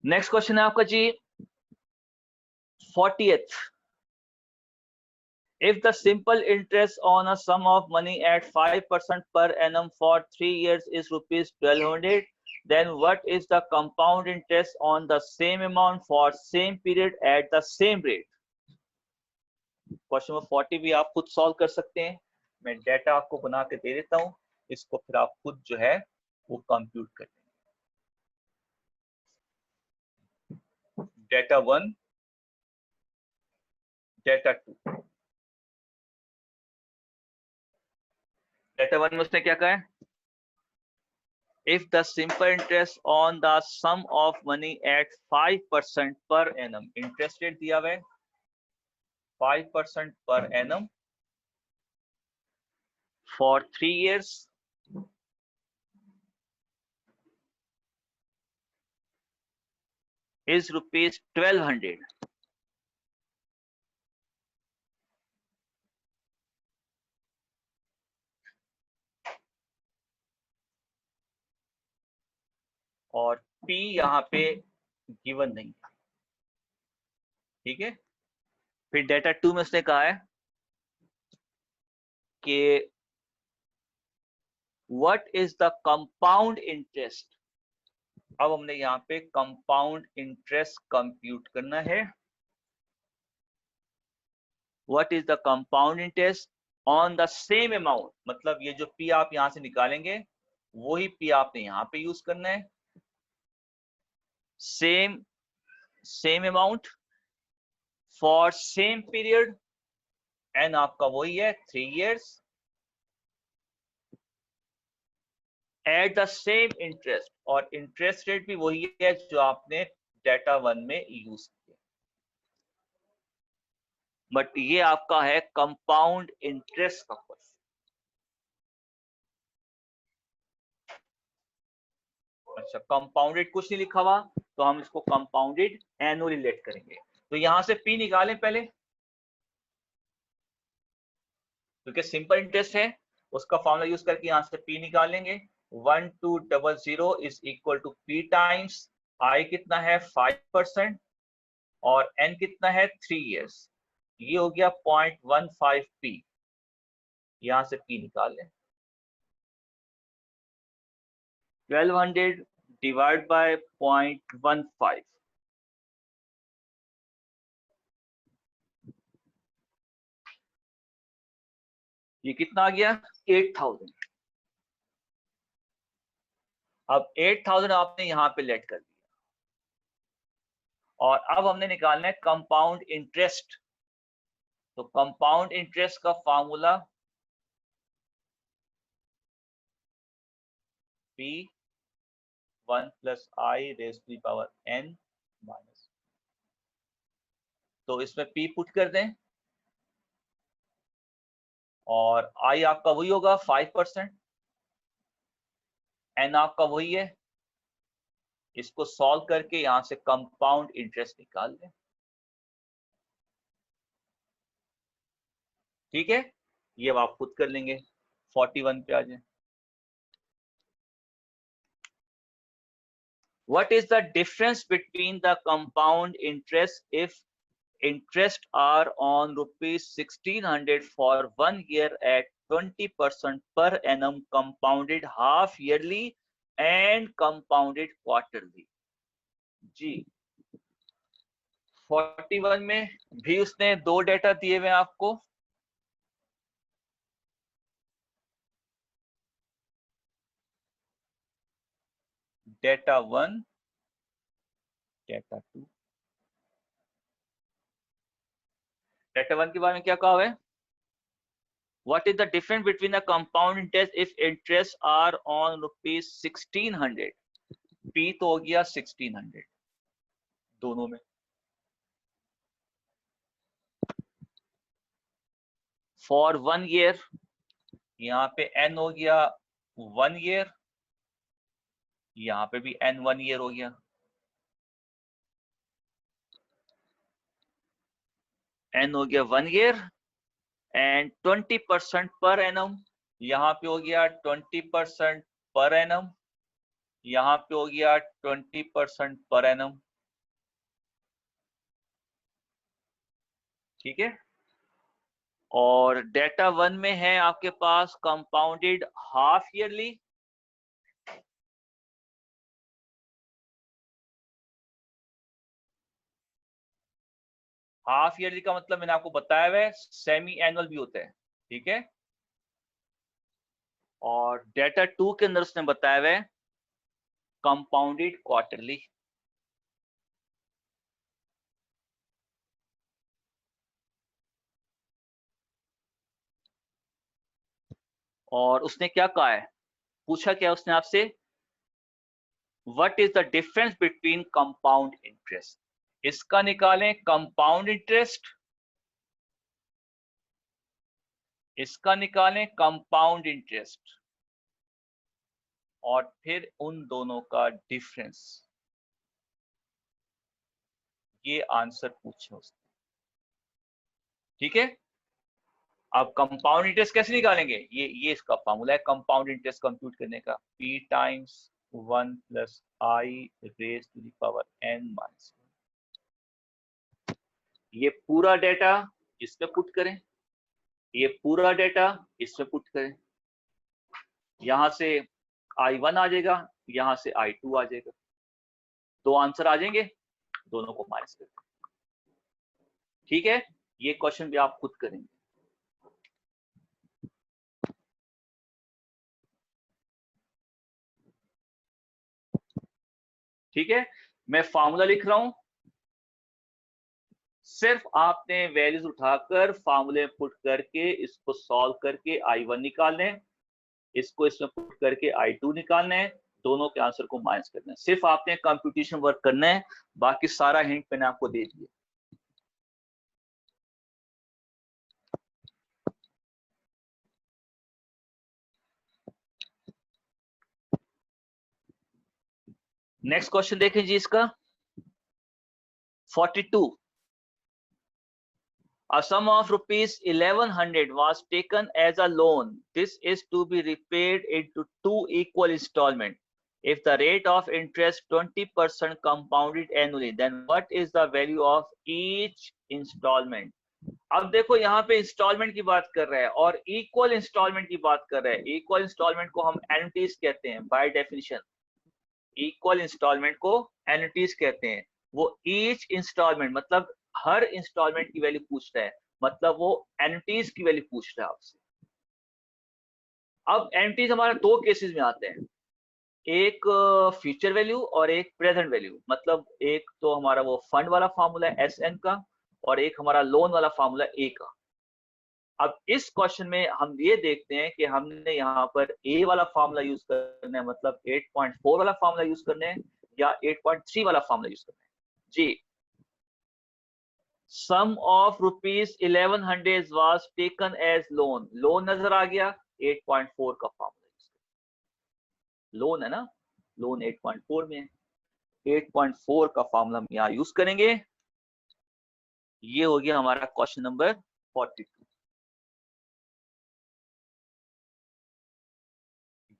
नेक्स्ट क्वेश्चन है आपका जी 40th। If the simple interest on a sum of money at 5% per annum for 3 years is rupees 1200, then what is the compound interest on the same amount for same period at the same rate? Question number 40 भी आप खुद solve कर सकते हैं, मैं data आपको बना के दे देता हूं, इसको फिर आप खुद जो है वो कंप्यूट कर लेंगे। Data 1, data 2। डेटा 1 में उसने क्या कहा है? If the simple interest on the sum of money at 5% per annum, interest rate दिया हुआ है 5% per annum for 3 years is rupees 1200. और P यहाँ पे गिवन नहीं है, ठीक है। फिर डेटा 2 में उसने कहा है कि what is the compound interest. अब हमने यहाँ पे कंपाउंड इंटरेस्ट कंप्यूट करना है। What is the compound interest on the same amount, मतलब ये जो P आप यहां से निकालेंगे वही P आपने यहाँ पे यूज करना है। Same amount for same period, N आपका वही है 3 years, at the same interest, और इंटरेस्ट रेट भी वही है जो आपने डेटा 1 में यूज किया। बट ये आपका है कंपाउंड इंटरेस्ट का क्वेश्चन। अच्छा, कंपाउंडेड कुछ नहीं लिखा हुआ, तो हम इसको कंपाउंडेड एनुअली लेट करेंगे। तो यहां से P निकालें पहले, क्योंकि सिंपल इंटरेस्ट है, उसका फॉर्मूला यूज करके यहां से P निकालेंगे। 1200 is equal to P times I कितना है 5% और N कितना है 3 years, ये हो गया 0.15 P। यहां से P निकाल लें। 1200 डिवाइड बाय 0.15, ये कितना आ गया 8000। अब 8000 आपने यहां पे लेट कर दिया, और अब हमने निकालना है कंपाउंड इंटरेस्ट। तो कंपाउंड इंटरेस्ट का formula P1 plus I raise to the power N minus, तो इसमें P पुट कर दें, और I आपका वही होगा 5%, N आपका वही है, इसको सॉल्व करके यहां से कंपाउंड इंटरेस्ट निकाल दें। ठीक है, ये अब आप खुद कर लेंगे। 41 पे आ जाए। What is the difference between the compound interest if interest are on rupees 1600 for 1 year at 20% per annum compounded half yearly and compounded quarterly? जी 41 में भी उसने 2 डेटा दिए हुए हैं आपको, डेटा 1, डेटा 2। डेटा 1 के बारे में क्या कहा हुआ है? What is the difference between a compound interest if interests are on rupees 1600? P तो हो गया 1600 दोनों में। For 1 year, यहाँ पे n हो गया 1 year, यहाँ पे भी n 1 year हो गया। n हो गया 1 year एंड 20% पर एनम, यहाँ पे हो गया 20% पर एनम, यहाँ पे हो गया 20% पर एनम। ठीक है। और डेटा 1 में है आपके पास compounded half yearly, half yearly का मतलब मैंने आपको बताया हुआ है सेमी एनुअल भी होता है। ठीक है। और डेटा 2 के अंदर उसने बताया हुआ है कंपाउंडेड क्वार्टरली। और उसने क्या कहा है, पूछा क्या उसने आपसे, what is the difference between compound interest. इसका निकालें कंपाउंड इंटरेस्ट, इसका निकालें कंपाउंड इंटरेस्ट, और फिर उन दोनों का डिफरेंस। ये आंसर पूछे उसने। ठीक है। अब कंपाउंड इंटरेस्ट कैसे निकालेंगे, ये इसका फॉर्मूला है कंपाउंड इंटरेस्ट कंप्यूट करने का, P times 1 plus I raise to the power n minus. ये पूरा डेटा इसमें पुट करें, ये पूरा डेटा इसमें पुट करें, यहां से I1 आ जाएगा, यहां से I2 आ जाएगा, दो आंसर आ जाएंगे, दोनों को माइनस करें। ठीक है। ये क्वेश्चन भी आप खुद करेंगे। ठीक है। मैं फार्मूला लिख रहा हूं, सिर्फ आपने वैल्यूज उठाकर फार्मूले पुट करके इसको सॉल्व करके I1 निकालने, इसको इसमें पुट करके I2 निकालना है, दोनों के आंसर को माइनस करना है। सिर्फ आपने कंप्यूटेशन वर्क करना है, बाकी सारा हिंट मैंने आपको दे दिया। नेक्स्ट क्वेश्चन देखें जी इसका 42। A sum of rupees 1100 was taken as a loan. This is to be repaid into 2 equal installments. If the rate of interest 20% compounded annually, then what is the value of each installment? अब देखो यहाँ पे instalment की बात कर रहा है और इक्वल इंस्टॉलमेंट की बात कर रहा है। इक्वल इंस्टॉलमेंट को हम एनुटीज कहते हैं बाय डेफिनेशन। इक्वल इंस्टॉलमेंट को एनुटीज कहते हैं। वो ईच इंस्टॉलमेंट मतलब हर इंस्टॉलमेंट की वैल्यू पूछ रहा है, मतलब वो एनुटीज की वैल्यू पूछ रहा है आपसे। अब एनुटीज हमारे दो केसेस में आते हैं, एक फ्यूचर वैल्यू और एक प्रेजेंट वैल्यू। मतलब एक तो हमारा वो फंड वाला फार्मूला है SN का, और एक हमारा लोन वाला फार्मूला A का। अब इस क्वेश्चन में हम ये देखते हैं कि हमने यहाँ पर A वाला फार्मूला यूज करना है, मतलब 8.4 वाला फार्मूला यूज करना है, या 8.3 वाला फार्मूला यूज करना है जी। Sum of rupees 1100 was taken as loan, loan नजर आ गया, 8.4 का फार्मूला यूज करना। लोन है ना, लोन 8.4 में है, 8.4 का फार्मूला हम यहाँ यूज करेंगे। ये हो गया हमारा क्वेश्चन नंबर 42।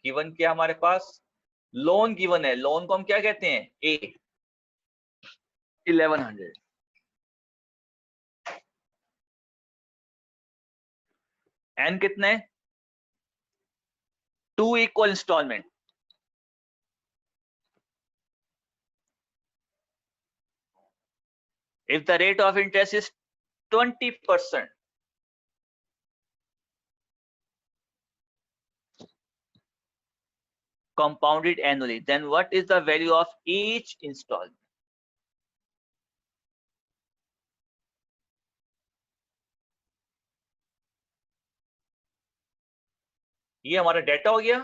गिवन क्या हमारे पास, लोन गिवन है, लोन को हम क्या कहते हैं A, 1100। एन कितने, 2 equal installment. If the rate of interest is 20%, compounded annually, then what is the value of each installment? ये हमारा डेटा हो गया।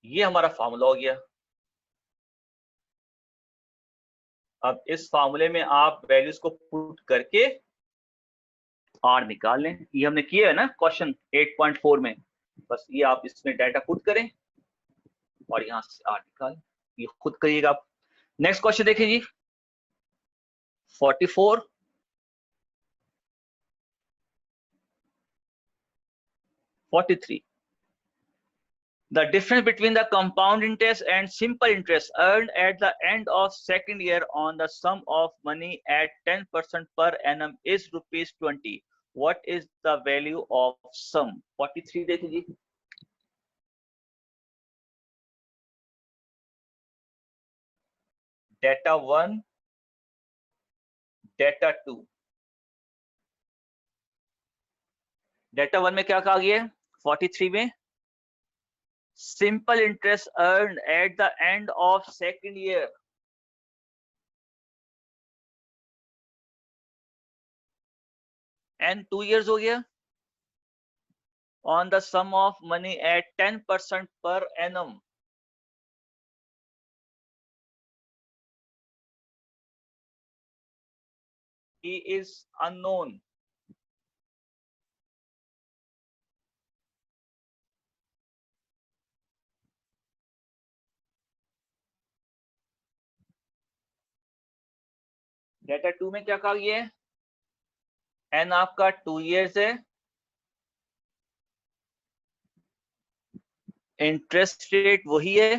ये हमारा फार्मूला हो गया। अब इस फार्मूले में आप वैल्यूज को पुट करके आर निकाल लें। ये हमने किया है ना क्वेश्चन 8.4 में। बस ये आप इसमें डाटा पुट करें और यहां से आर निकालें। ये खुद करिएगा आप। नेक्स्ट क्वेश्चन देखिए जी, 44, 43. The difference between the compound interest and simple interest earned at the end of second year on the sum of money at 10% per annum is rupees 20. What is the value of sum? 43 देखिए जी। Data 1, data 2। Data 1 में क्या कहा गया है? 43 में simple interest earned at the end of second year and 2 years हो गया on the sum of money at 10% per annum. He is unknown. Data 2 में क्या कहा गया है? एन आपका 2 years है, इंटरेस्ट रेट वही है,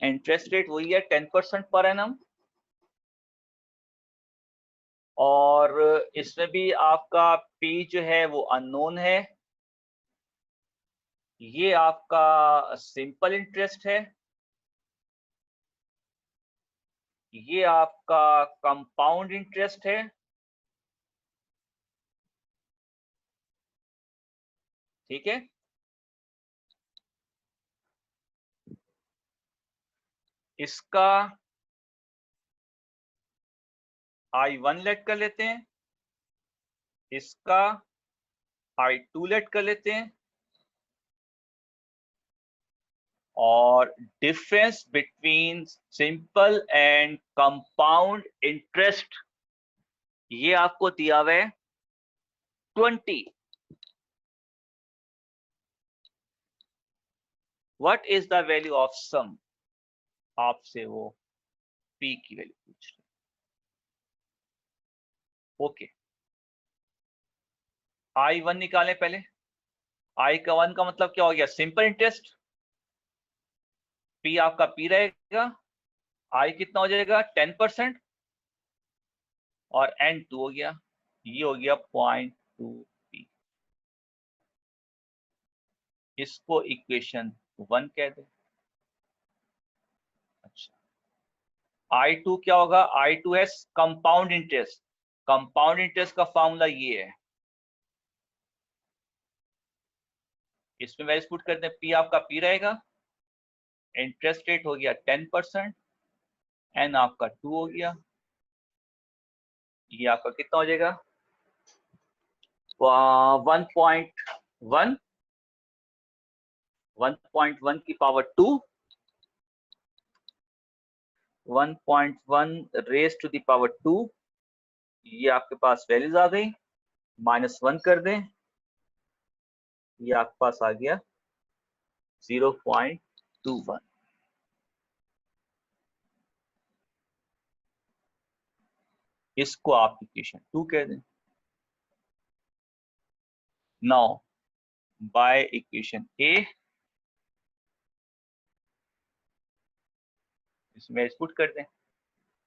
इंटरेस्ट रेट वही है 10% पर एनम। और इसमें भी आपका पी जो है वो अननोन है। ये आपका सिंपल इंटरेस्ट है, ये आपका कंपाउंड इंटरेस्ट है। ठीक है, इसका I1 लेट कर लेते हैं, इसका I2 लेट कर लेते हैं, और difference between simple and compound interest ये आपको दिया हुआ है 20। What is the value of sum? आपसे वो पी की वैल्यू पूछ रहे। ओके, I1 निकालें पहले। I का 1 का मतलब क्या हो गया? Simple interest. पी आपका पी रहेगा, I कितना हो जाएगा? 10%, और N2 हो गया, ये हो गया 0.2 पी। इसको इक्वेशन 1 कह दे। अच्छा, I2 क्या होगा? I2 है कंपाउंड इंटरेस्ट। कंपाउंड इंटरेस्ट का फॉर्मूला ये है, इसमें वैल्यूज पुट करते हैं। पी आपका पी रहेगा, इंटरेस्ट रेट हो गया 10%, एन आपका 2 हो गया, ये आपका कितना हो जाएगा? 1.1, 1.1 की power 2, 1.1 raise to the power 2। ये आपके पास वैल्यूज आ गई, -1 कर दें, ये आपके पास आ गया 0.21। इसको आप इक्वेशन 2 कह दें। नाउ बाय इक्वेशन ए, इसमें पुट कर दें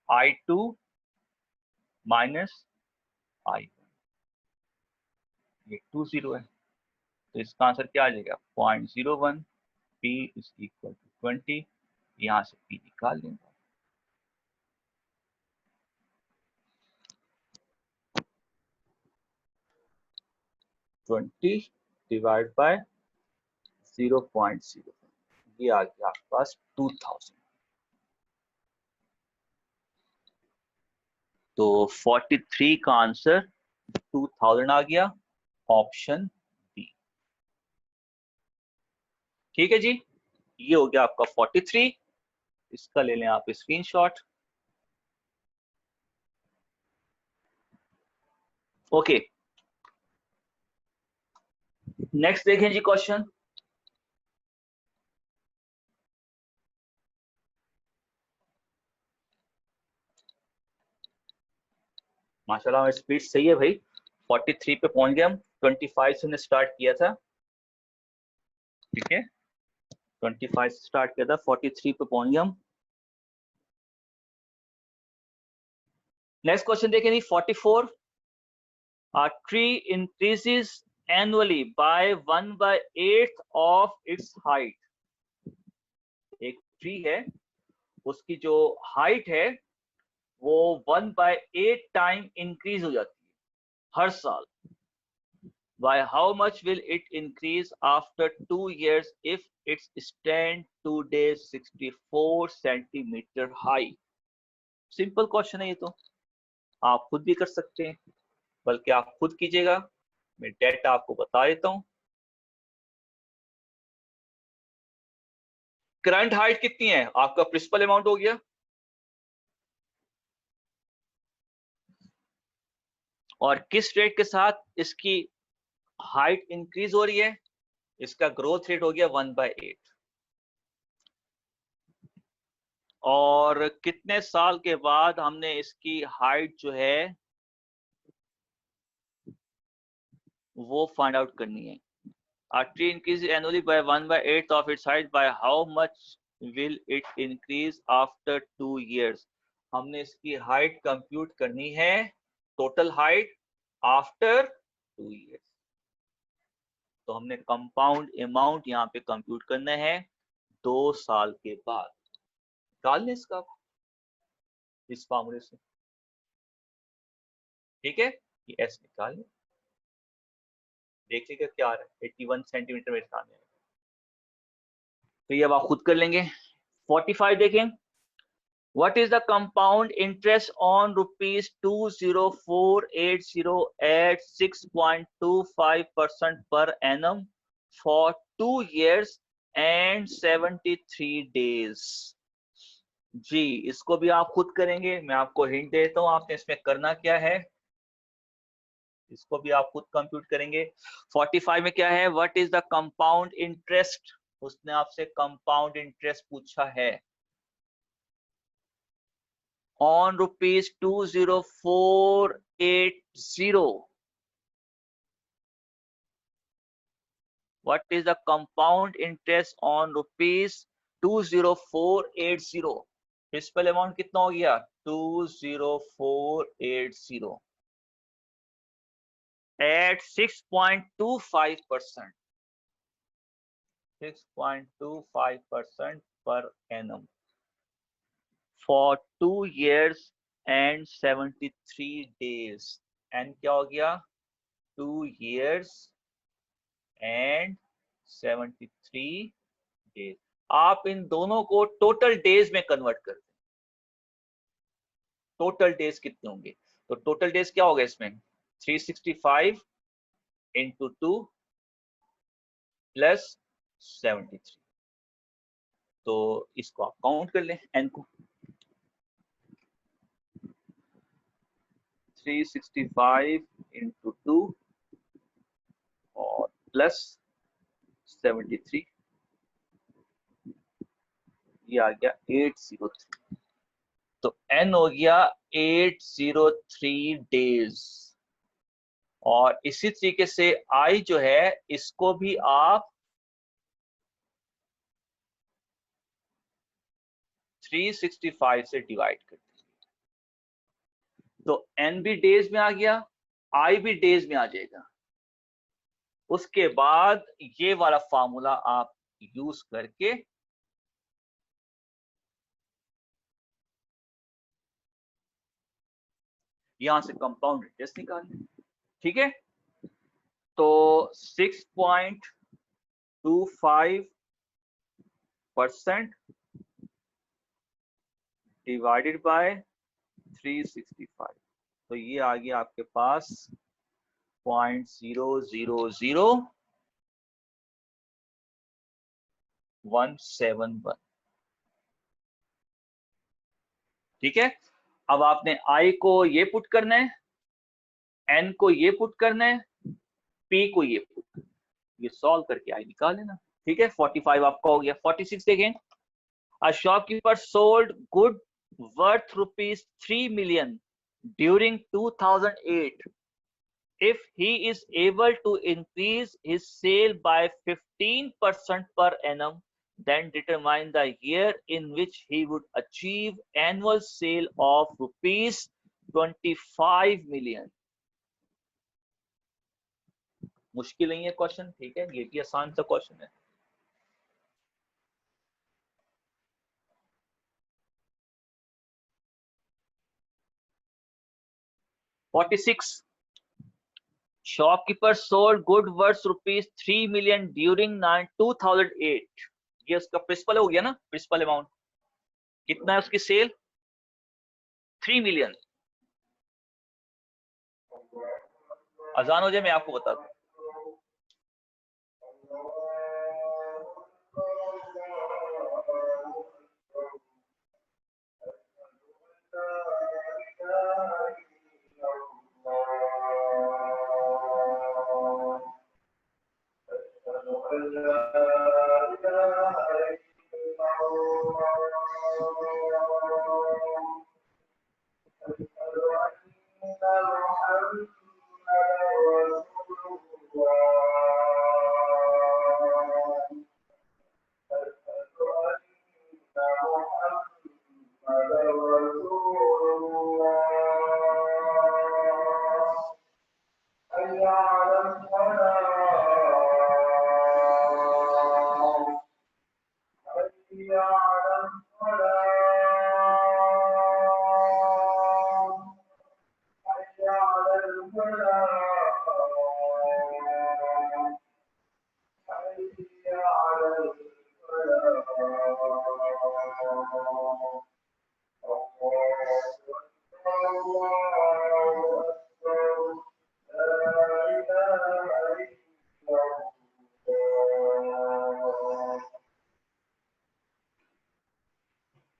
I2 माइनस I1, ये 20 है, तो इसका आंसर क्या आ जाएगा? 0.01 P इज इक्वल टू 20। यहां से P निकाल लेंगे। ट्वेंटी डिवाइड बाय 0.0, ये आ गया आपके पास 2000। तो 43 का आंसर 2000 आ गया, ऑप्शन बी। ठीक है जी, ये हो गया आपका 43। इसका ले लें आप स्क्रीनशॉट। ओके, नेक्स्ट देखें जी क्वेश्चन। माशाल्लाह स्पीड सही है भाई, 43 पे पहुंच गए हम। 25 से हमने स्टार्ट किया था, ठीक है, 25 से स्टार्ट किया था, 43 पे पहुंच गए हम। नेक्स्ट क्वेश्चन देखें जी 44। A tree increases annually by 1/8 of its height. एक ट्री है, उसकी जो हाइट है वो 1/8 टाइम इंक्रीज हो जाती है हर साल। By how much will it increase after 2 years if its stand today 64 centimetre high? Simple question है ये तो, आप खुद भी कर सकते हैं, बल्कि आप खुद कीजिएगा। मैं डेटा आपको बता देता हूं। करंट हाइट कितनी है? आपका प्रिंसिपल अमाउंट हो गया, और किस रेट के साथ इसकी हाइट इंक्रीज हो रही है? इसका ग्रोथ रेट हो गया 1/8। और कितने साल के बाद हमने इसकी हाइट जो है वो फाइंड आउट करनी है। A tree increases annually by 1/8 of its height. By how much will it increase after 2 years? हमने इसकी हाइट कंप्यूट करनी है, टोटल हाइट आफ्टर 2 years। तो हमने कंपाउंड अमाउंट यहाँ पे कंप्यूट करना है 2 साल के बाद। निकाल लें इसका इस फार्मूले से, ठीक है, ये एस निकाल लें। देख लीजिए क्या आ रहा है, 81 सेंटीमीटर मेरे सामने। तो ये अब आप खुद कर लेंगे। 45 देखें। What is the compound interest on rupees 20480 at 6.25% per annum for 2 years and 73 days? जी, इसको भी आप खुद करेंगे, मैं आपको हिंट देता हूं आपने इसमें करना क्या है। इसको भी आप खुद कंप्यूट करेंगे। 45 में क्या है, what is the compound interest? उसने आपसे कंपाउंड इंटरेस्ट पूछा है on rupees 20480. What is the compound interest on rupees 20480? Principal amount कितना हो गया? 20480 at 6.25%, 6.25% per annum for 2 years and 73 days. And क्या हो गया? 2 years and 73 डेज। आप इन दोनों को टोटल डेज में कन्वर्ट कर दें। टोटल डेज कितने होंगे? तो टोटल डेज क्या होगा इसमें? 365 इंटू 2 प्लस 73। तो इसको आप काउंट कर लें, एन को। 365 इंटू 2 और प्लस 73, ये आ गया 803। तो एन हो गया 803 डेज। और इसी तरीके से आई जो है इसको भी आप 365 से डिवाइड कर दीजिए। तो एन भी डेज में आ गया, आई भी डेज में आ जाएगा। उसके बाद ये वाला फार्मूला आप यूज करके यहां से कंपाउंड इंटरेस्ट निकालना। ठीक है, तो 6.25% डिवाइडेड बाय 365, तो ये आ गया आपके पास 0.000171। ठीक है, अब आपने आई को ये पुट करना है, एन को ये पुट करना है, पी को ये पुट करना है, ये सॉल्व करके आई निकाल लेना। ठीक है, 45 आपका हो गया। 46 देखें, a shopkeeper sold good worth rupees 3 million during 2008. If he is able to increase his sale by 15% per annum, then determine the year in which he would achieve annual sale of rupees 25 million. मुश्किल नहीं है question, ठीक है, ये भी आसान सा question है। Shopkeeper sold good worth rupees 3 million during 2008. ये उसका प्रिंसिपल हो गया ना, प्रिंसिपल अमाउंट कितना है उसकी सेल, 3 मिलियन। अजान हो जाए मैं आपको बता दूं।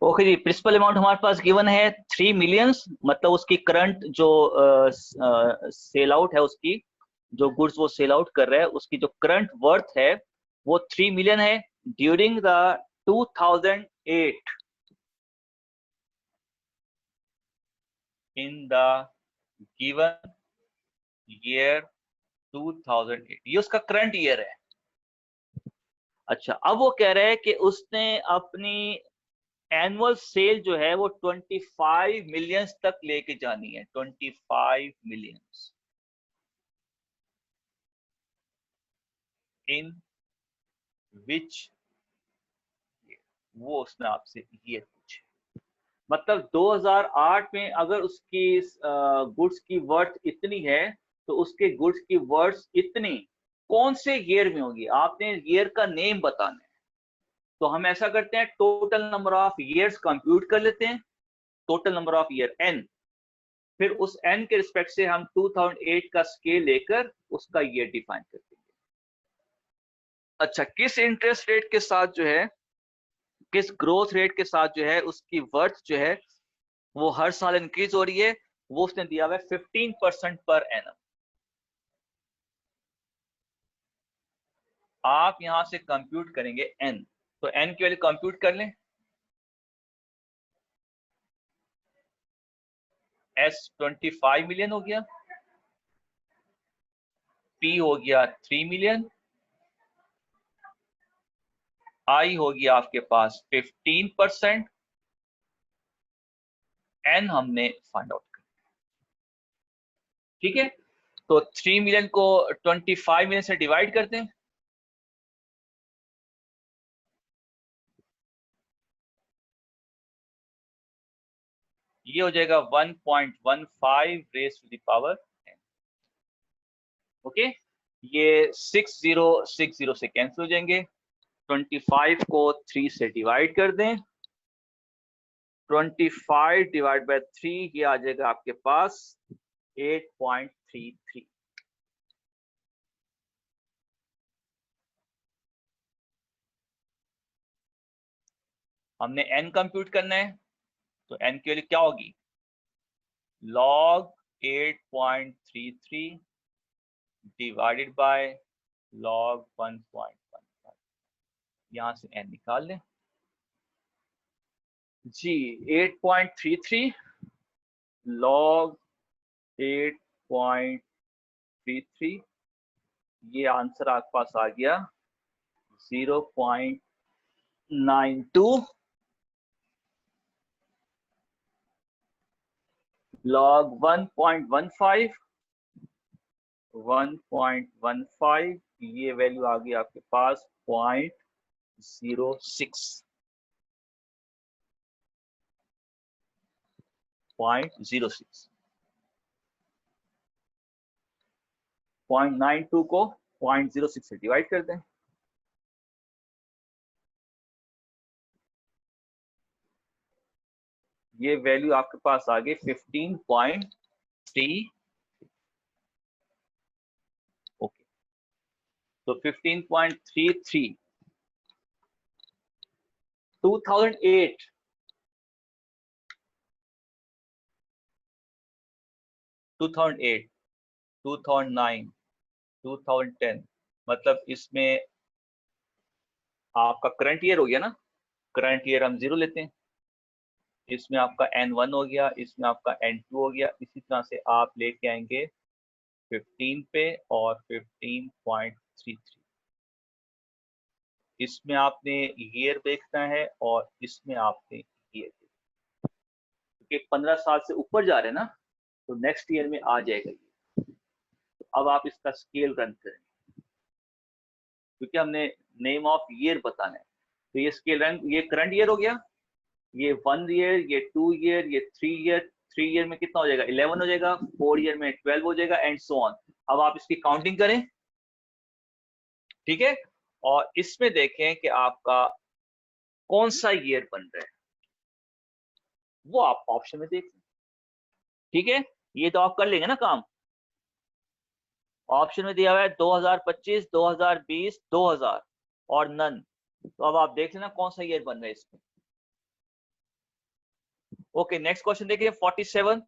ओके जी, प्रिंसिपल अमाउंट हमारे पास गिवन है 3 मिलियंस, मतलब उसकी करंट जो सेल आउट है, उसकी जो गुड्स वो सेल आउट कर रहा है, उसकी जो करंट वर्थ है वो 3 मिलियन है during the 2008, in the given year 2008, ये उसका करंट ईयर है। अच्छा, अब वो कह रहा है कि उसने अपनी एनुअल सेल जो है वो 25 मिलियंस तक लेके जानी है, 25 मिलियंस इन विच, वो उसने आपसे ये पूछे। मतलब 2008 में अगर उसकी गुड्स की वर्थ इतनी है तो उसके गुड्स की वर्थ इतनी कौन से ईयर में होगी, आपने ईयर का नेम बताना है। तो हम ऐसा करते हैं, total number of years compute कर लेते हैं, total number of year n, फिर उस n के रिस्पेक्ट से हम 2008 का स्केल लेकर उसका ईयर डिफाइन कर देंगे। अच्छा, किस इंटरेस्ट रेट के साथ जो है, किस ग्रोथ रेट के साथ जो है उसकी वर्थ जो है वो हर साल इंक्रीज हो रही है, वो उसने दिया हुआ है 15% पर एनम। आप यहां से कंप्यूट करेंगे n, तो n की वैल्यू कंप्यूट कर लें, s 25 मिलियन हो गया, p हो गया 3 मिलियन, i हो गया आपके पास 15%, n हमने फाइंड आउट कर। ठीक है, तो 3 मिलियन को 25 मिलियन से डिवाइड करते हैं, ये हो जाएगा 1.15 raise to the power 10। Okay, ये 6060 से कैंसिल हो जाएंगे। 25 को 3 से डिवाइड कर दें, 25 डिवाइड बाय 3, ये आ जाएगा आपके पास 8.33। हमने n कंप्यूट करना है, तो n के लिए क्या होगी, log 8.33 डिवाइडेड बाय log 1.15। यहां से n निकाल लें जी। 8.33 log 8.33, ये आंसर आपके पास आ गया 0.92 log 1.15, 1.15, ये वैल्यू आ गई आपके पास 0.06, 0.06। 0.92 को 0.06 से डिवाइड कर दें, ये वैल्यू आपके पास आ गई 15.3। ओके, तो 15.33 2008 2008 2009 2010, मतलब इसमें आपका करंट ईयर हो गया ना, करंट ईयर हम 0 लेते हैं, इसमें आपका N1 हो गया, इसमें आपका N2 हो गया, इसी तरह से आप लेके आएंगे 15 पे और 15.33, इसमें आपने ईयर देखना है और इसमें आपने ईयर, क्योंकि 15 साल से ऊपर जा रहे हैं ना, तो नेक्स्ट ईयर में आ जाएगा ये। तो अब आप इसका स्केल रन करें, क्योंकि हमने नेम ऑफ ईयर बताना है, तो ये स्केल रन, ये करंट ईयर हो गया, ये 1 ईयर, ये 2 ईयर, ये 3 ईयर, 3 ईयर में कितना हो जाएगा 11 हो जाएगा, 4 ईयर में 12 हो जाएगा, एंड सो ऑन। अब आप इसकी काउंटिंग करें, ठीक है, और इसमें देखें कि आपका कौन सा ईयर बन रहा है, वो आप ऑप्शन में देख लें, ठीक है। ये तो आप कर लेंगे ना काम, ऑप्शन में दिया हुआ है 2025, 2020, 2000 और नन, तो अब आप देख लेना कौन सा ईयर बन रहा है इसमें। ओके, नेक्स्ट क्वेश्चन देखिए 47।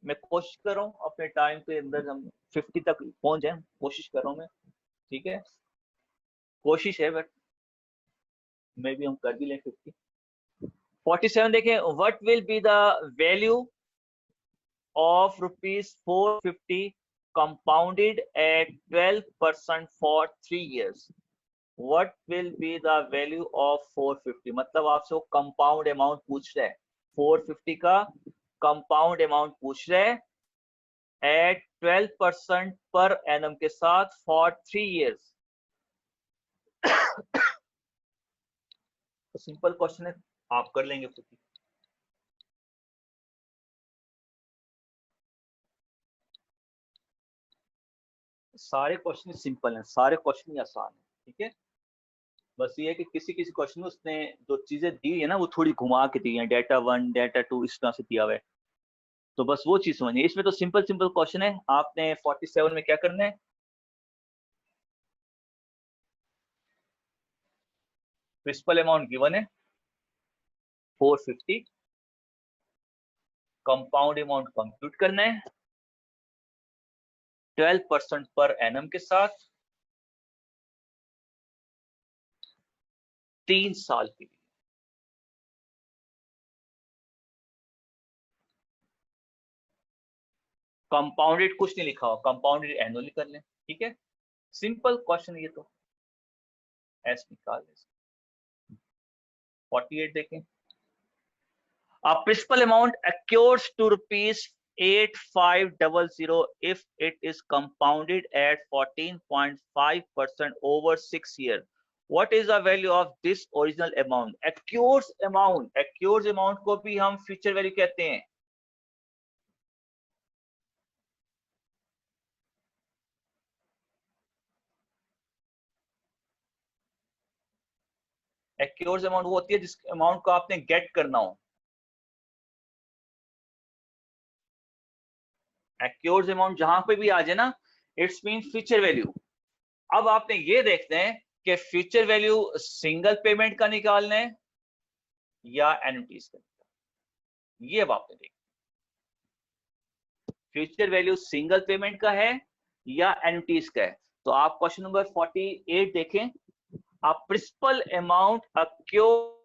मैं कोशिश कर रहा हूँ अपने टाइम के अंदर हम 50 तक पहुंच जाए, कोशिश कर रहा हूँ मैं, ठीक है, कोशिश है, बट मे भी हम कर भी लें 50। 47 देखें, what will be the value of rupees 450 compounded at 12% for 3 years? What will be the value of 450? मतलब आपसे वो कंपाउंड अमाउंट पूछ रहा है, 450 का कंपाउंड अमाउंट पूछ रहा है एट 12% पर एनम के साथ फॉर 3 years। तो सिंपल क्वेश्चन है, आप कर लेंगे खुद ही। सारे क्वेश्चन सिंपल हैं, सारे क्वेश्चन ही आसान है, ठीक है, बस ये है कि किसी किसी क्वेश्चन में उसने जो चीजें दी है ना, वो थोड़ी घुमा के दी है, डेटा 1 डेटा 2 इस तरह से दिया हुआ है, तो बस वो चीज समझिए। इसमें तो सिंपल सिंपल क्वेश्चन है। आपने 47 में क्या करना है, प्रिंसिपल अमाउंट गिवन है 450, कंपाउंड अमाउंट कंप्यूट करना है 12% पर एनम के साथ 3 साल के लिए। कंपाउंडेड कुछ नहीं लिखा हो, कंपाउंडेड एनुअली कर लें, ठीक है, सिंपल क्वेश्चन ये तो, एस निकाल लें। 48 देखें, principal amount accrues to rupees 8500 if it is compounded at 14.5% over 6 years. What is the value of this original amount? Accrues amount को भी हम फ्यूचर वैल्यू कहते हैं, एक्योर्स अमाउंट वो होती है जिस अमाउंट को आपने गेट करना हो। एक्योर्स अमाउंट जहां पे भी आ जाए ना, इट्स मीन फ्यूचर वैल्यू। अब आपने ये देखते हैं कि फ्यूचर वैल्यू सिंगल पेमेंट का निकालना है या एनुटीज का। ये अब आपने देखा, फ्यूचर वैल्यू सिंगल पेमेंट का है या एनुटीज का है। तो आप क्वेश्चन नंबर 48 देखें, आप principal amount accrue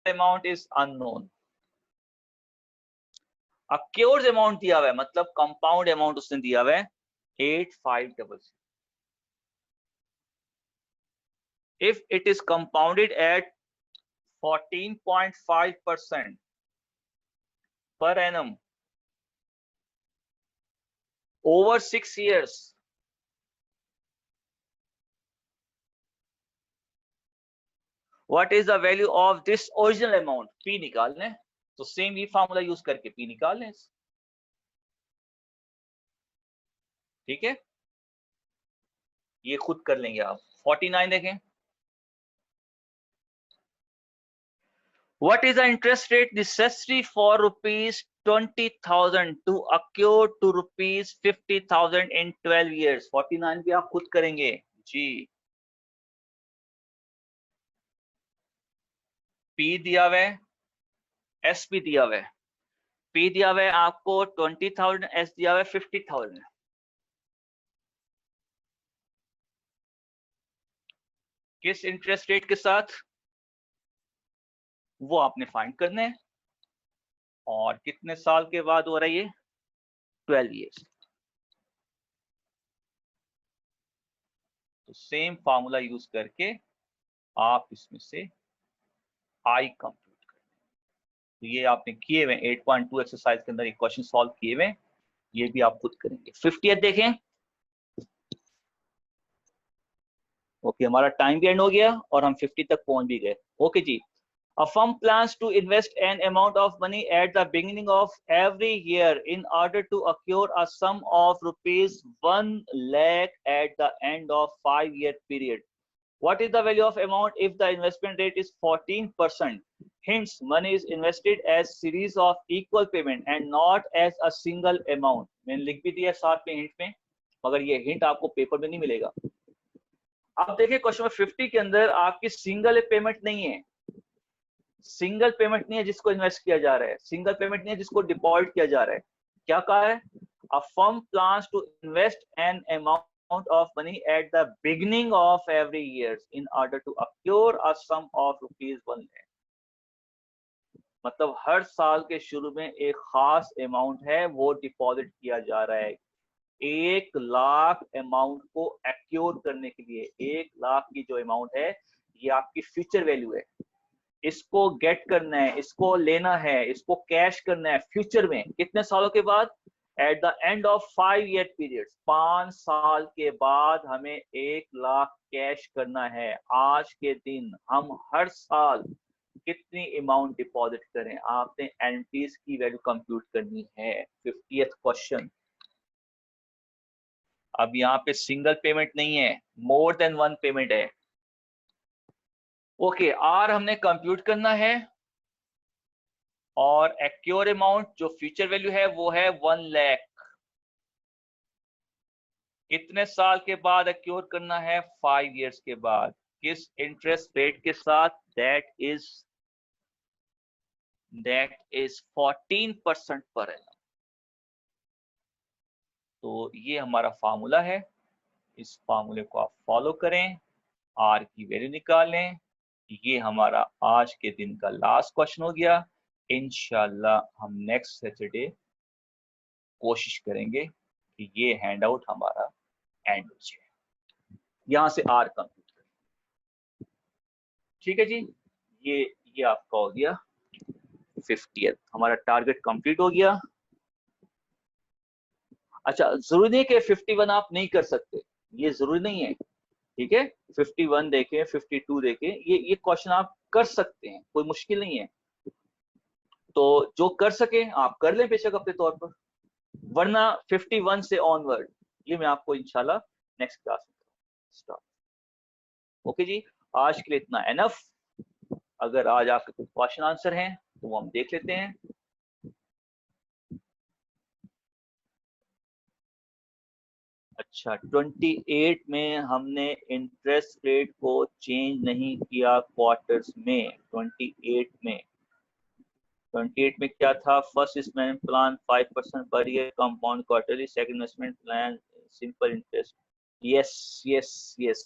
amount is unknown. Accrued amount दिया हुआ है, मतलब कंपाउंड अमाउंट उसने दिया हुआ है 8500। If it is compounded at 14.5% per annum over 6 years, what is the value of this original amount? P निकालना है, तो सेम ये फार्मूला यूज करके P निकाल लें। ठीक है, ये खुद कर लेंगे आप। 49 देखें, what is the interest rate necessary for rupees 20,000 to accrue to rupees 50,000 in 12 years? 49 भी आप खुद करेंगे जी। P दिया हुआ है, S भी दिया हुआ है। P दिया हुआ है आपको 20,000, S दिया हुआ है 50,000। किस इंटरेस्ट रेट के साथ, वो आपने फाइंड करना है। और कितने साल के बाद हो रहा है ये, 12 इयर्स। तो सेम फार्मूला यूज करके आप इसमें से आई कंप्यूट करें। तो ये आपने किए हुए 8.2 एक्सरसाइज के अंदर एक क्वेश्चन सॉल्व किए हुए, ये भी आप खुद करेंगे। 50th देखें। ओके, हमारा टाइम भी एंड हो गया और हम 50 तक पहुंच भी गए। ओके जी। A firm plans to invest an amount of money at the beginning of every year in order to accrue a sum of rupees 1 lakh at the end of 5-year period. What is the value of amount if the investment rate is 14%? Hence, money is invested as series of equal payment and not as a single amount. मैंने लिख भी दिया साथ में hint में, मगर ये hint आपको पेपर में नहीं मिलेगा। अब देखिए क्वेश्चन नंबर 50 के अंदर आपकी सिंगल पेमेंट नहीं है। सिंगल पेमेंट नहीं है जिसको इन्वेस्ट किया जा रहा है, सिंगल पेमेंट नहीं है जिसको डिपॉजिट किया जा रहा है। क्या कहा है, a firm plans to invest an amount of money at the beginning of every year in order to accrue a sum of rupees 1 lakh। मतलब हर साल के शुरू में एक खास अमाउंट है वो डिपॉजिट किया जा रहा है। 1 लाख अमाउंट को एक्योर करने के लिए, 1 लाख की जो अमाउंट है ये आपकी फ्यूचर वैल्यू है। इसको गेट करना है, इसको लेना है, इसको कैश करना है फ्यूचर में। कितने सालों के बाद, at the end of 5-year period, 5 साल के बाद हमें 1 लाख कैश करना है। आज के दिन हम हर साल कितनी अमाउंट डिपॉजिट करें, आपने एनटीज की वैल्यू कंप्यूट करनी है। 50th question. अब यहाँ पे सिंगल पेमेंट नहीं है, मोर देन 1 पेमेंट है। ओके, आर हमने कंप्यूट करना है और एक्योर अमाउंट जो फ्यूचर वैल्यू है वो है 1 लाख। कितने साल के बाद एक्योर करना है, 5 इयर्स के बाद। किस इंटरेस्ट रेट के साथ, दैट इज 14% पर एनम। तो ये हमारा फार्मूला है, इस फार्मूले को आप फॉलो करें, आर की वैल्यू निकालें। ये हमारा आज के दिन का लास्ट क्वेश्चन हो गया। इंशाल्लाह हम नेक्स्ट सैटरडे कोशिश करेंगे कि ये हैंड आउट हमारा एंड हो जाए। यहां से आर कंप्यूट करें। ठीक है जी, ये आपका हो गया 50th, हमारा टारगेट कंप्लीट हो गया। अच्छा, जरूरी नहीं कि 51 आप नहीं कर सकते, ये जरूरी नहीं है। ठीक है, 51 देखें, 52 देखें, ये क्वेश्चन आप कर सकते हैं, कोई मुश्किल नहीं है। तो जो कर सके आप कर लें बेशक अपने तौर पर, वरना 51 से ऑनवर्ड ये मैं आपको इंशाल्लाह नेक्स्ट क्लास में स्टार्ट। ओके जी, आज के लिए इतना एनफ। अगर आज आपके कुछ क्वेश्चन आंसर हैं तो वो हम देख लेते हैं। अच्छा, 28 में हमने इंटरेस्ट रेट को चेंज नहीं किया क्वार्टर्स में। 28 में क्या था? First investment plan 5% per year compound quarterly, second investment plan simple interest. Yes yes yes,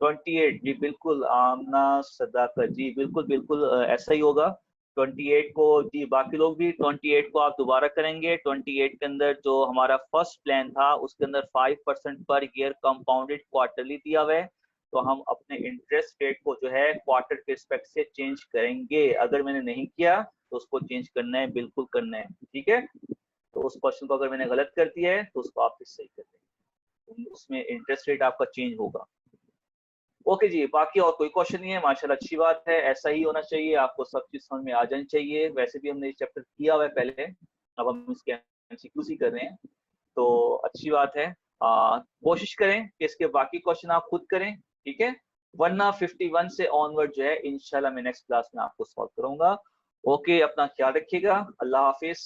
28 जी बिल्कुल, आमना सदाकत जी, बिल्कुल बिल्कुल ऐसा ही होगा। 28 को जी, बाकी लोग भी 28 को आप दोबारा करेंगे। 28 के अंदर जो हमारा फर्स्ट प्लान था उसके अंदर 5% पर ईयर कंपाउंडेड क्वार्टरली दिया हुआ है, तो हम अपने इंटरेस्ट रेट को जो है क्वार्टर के रिस्पेक्ट से चेंज करेंगे। अगर मैंने नहीं किया तो उसको चेंज करना है, बिल्कुल करना है, ठीक है। तो उस क्वेश्चन को अगर मैंने गलत कर दिया है तो उसको आप फिर सही कर देंगे, उसमें इंटरेस्ट रेट आपका चेंज होगा। ओके जी, बाकी और कोई क्वेश्चन नहीं है, माशाल्लाह अच्छी बात है, ऐसा ही होना चाहिए, आपको सब चीज समझ में आ जानी चाहिए। वैसे भी हमने ये चैप्टर किया हुआ है पहले, अब हम इसके एमसीक्यूज ही कर रहे हैं, तो अच्छी बात है। कोशिश करें कि इसके बाकी क्वेश्चन आप खुद करें, ठीक है, वरना 51 से ऑनवर्ड जो है इंशाल्लाह मैं नेक्स्ट क्लास में आपको सॉल्व करूंगा। ओके, अपना ख्याल रखिएगा, अल्लाह हाफिज।